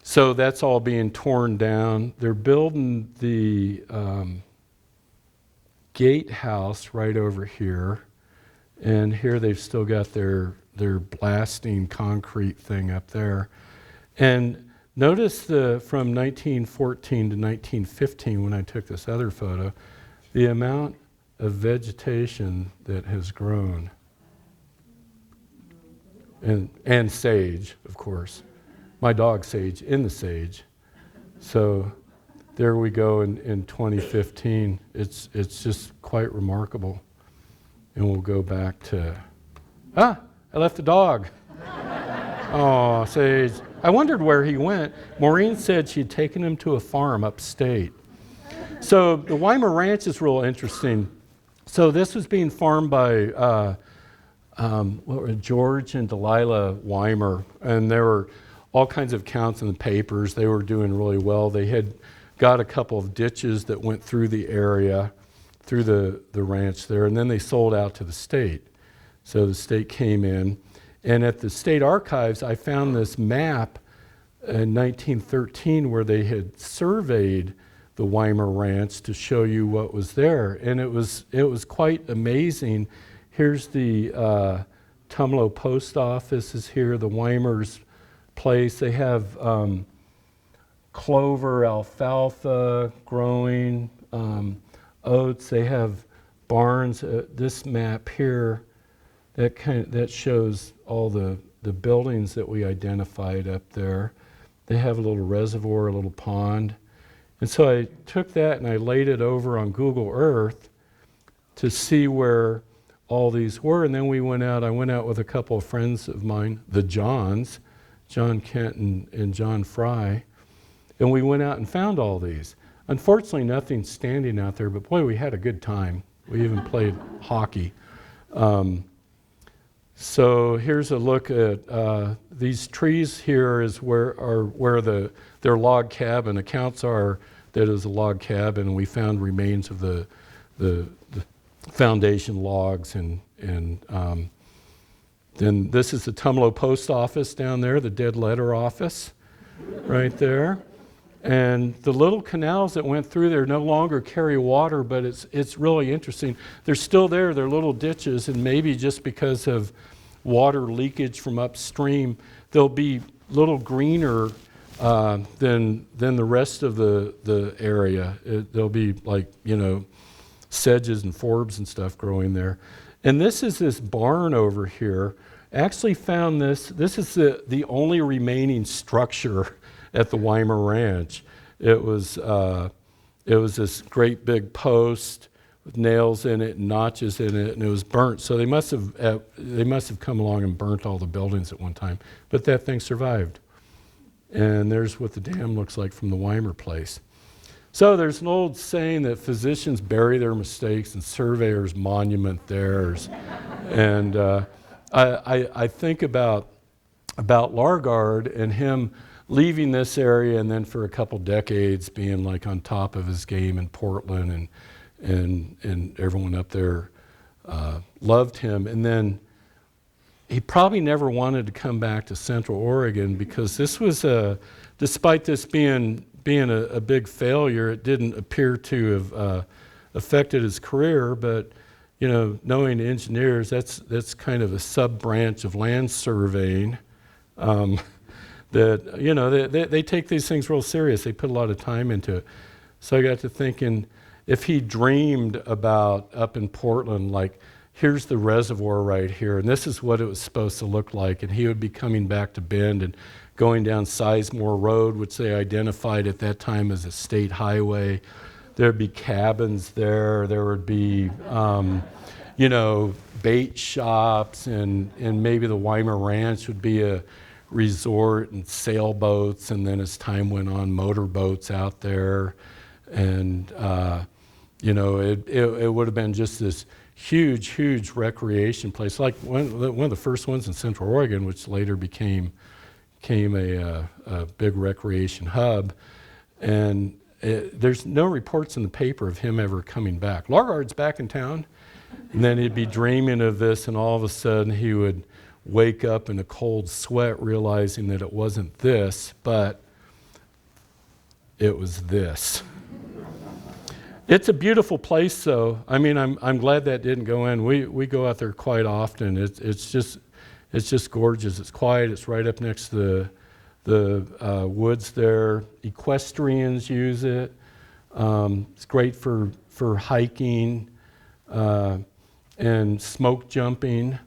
So that's all being torn down. They're building the gatehouse right over here. And here they've still got their blasting concrete thing up there. And notice from 1914 to 1915, when I took this other photo, the amount of vegetation that has grown. And sage, of course. My dog Sage in the sage. So there we go in 2015. It's just quite remarkable. And we'll go back to, I left the dog. Oh, Sage. I wondered where he went. Maureen said she'd taken him to a farm upstate. So the Weimer Ranch is real interesting. So this was being farmed by George and Delilah Weimer, and there were all kinds of accounts in the papers. They were doing really well. They had got a couple of ditches that went through the area, through the ranch there, and then they sold out to the state. So the state came in, and at the state archives, I found this map in 1913 where they had surveyed the Weimar Ranch to show you what was there, and it was quite amazing. Here's the Tumalo post office is here, the Weimar's place. They have clover, alfalfa growing, oats. They have barns. This map here, that shows all the buildings that we identified up there. They have a little reservoir, a little pond. And so I took that and I laid it over on Google Earth to see where all these were. And then I went out with a couple of friends of mine, the Johns, John Kent and John Fry, and we went out and found all these. Unfortunately, nothing's standing out there, but boy, we had a good time. We even played hockey. So here's a look at these trees. Here is where their log cabin accounts are. That is a log cabin, and we found remains of the foundation logs, and then this is the Tumalo post office down there, the dead letter office, right there. And the little canals that went through there no longer carry water, but it's really interesting. They're still there, they're little ditches, and maybe just because of water leakage from upstream, they'll be a little greener than the rest of the area. There'll be like, sedges and forbs and stuff growing there. And this is this barn over here. I actually found this is the only remaining structure at the Weimar Ranch. It was this great big post with nails in it and notches in it, and it was burnt. So they must have come along and burnt all the buildings at one time. But that thing survived. And there's what the dam looks like from the Weimar place. So there's an old saying that physicians bury their mistakes and surveyors monument theirs. And I think about Largard and him leaving this area and then for a couple decades being like on top of his game in Portland, and everyone up there loved him. And then he probably never wanted to come back to Central Oregon because this was despite this being a big failure, it didn't appear to have affected his career. But knowing engineers, that's kind of a sub-branch of land surveying. That they take these things real serious. They put a lot of time into it. So I got to thinking, if he dreamed about up in Portland, like, here's the reservoir right here, and this is what it was supposed to look like, and he would be coming back to Bend and going down Sizemore Road, which they identified at that time as a state highway. There'd be cabins there. There would be, bait shops, and maybe the Weimar Ranch would be a resort and sailboats, and then as time went on, motorboats out there. And, it would have been just this huge recreation place, like one of the first ones in Central Oregon, which later became a big recreation hub. And there's no reports in the paper of him ever coming back. Largard's back in town, and then he'd be dreaming of this, and all of a sudden he would wake up in a cold sweat realizing that it wasn't this, but it was this. It's a beautiful place, though. I mean, I'm glad that didn't go in. We go out there quite often. It's just gorgeous. It's quiet. It's right up next to the woods there. Equestrians use it. It's great for hiking and smoke jumping.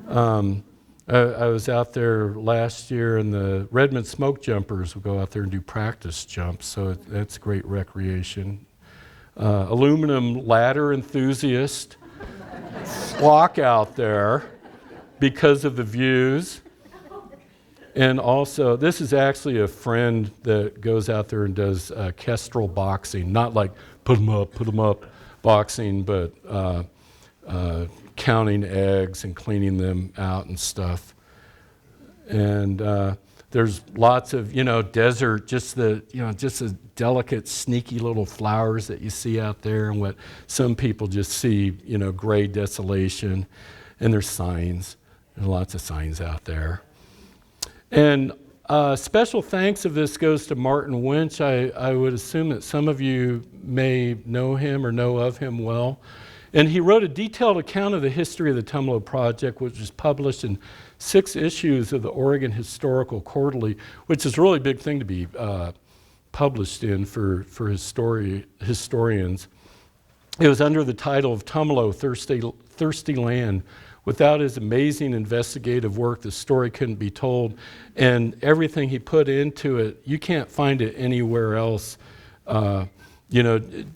I was out there last year, and the Redmond smoke jumpers will go out there and do practice jumps, so that's great recreation. Aluminum ladder enthusiasts flock out there because of the views. And also, this is actually a friend that goes out there and does kestrel boxing, not like put 'em up boxing, but counting eggs and cleaning them out and stuff. And There's lots of, desert, just the delicate, sneaky little flowers that you see out there, and what some people just see, gray desolation. And there's signs. There's lots of signs out there. And special thanks of this goes to Martin Winch. I would assume that some of you may know him or know of him well. And he wrote a detailed account of the history of the Tumalo Project, which was published in 6 issues of the Oregon Historical Quarterly, which is a really big thing to be published in for historians. It was under the title of Tumalo, Thirsty Land. Without his amazing investigative work, the story couldn't be told. And everything he put into it, you can't find it anywhere else,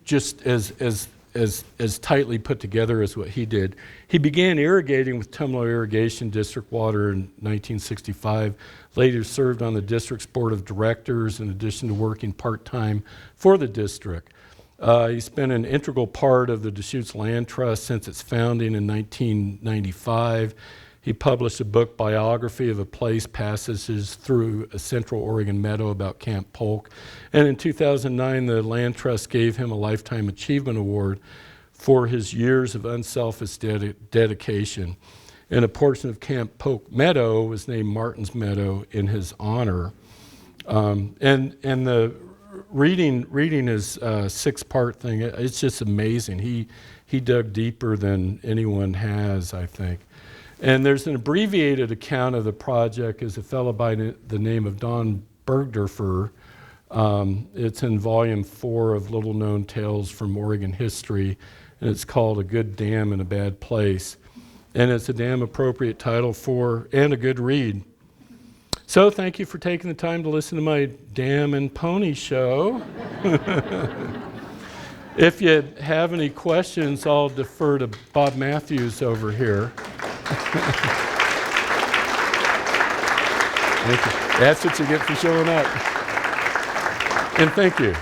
just as tightly put together as what he did. He began irrigating with Tumalo Irrigation District water in 1965, later served on the district's board of directors in addition to working part-time for the district. He's been an integral part of the Deschutes Land Trust since its founding in 1995. He published a book biography of a place, Passages Through a Central Oregon Meadow, about Camp Polk. And in 2009, the Land Trust gave him a Lifetime Achievement Award for his years of unselfish dedication. And a portion of Camp Polk Meadow was named Martin's Meadow in his honor. And the reading his 6-part thing, it's just amazing. He dug deeper than anyone has, I think. And there's an abbreviated account of the project as a fellow by the name of Don Bergdorfer. It's in volume 4 of Little Known Tales from Oregon History, and it's called A Good Dam in a Bad Place. And it's a damn appropriate title for, and a good read. So thank you for taking the time to listen to my Dam and Pony show. If you have any questions, I'll defer to Bob Matthews over here. Thank you. That's what you get for showing up. And thank you.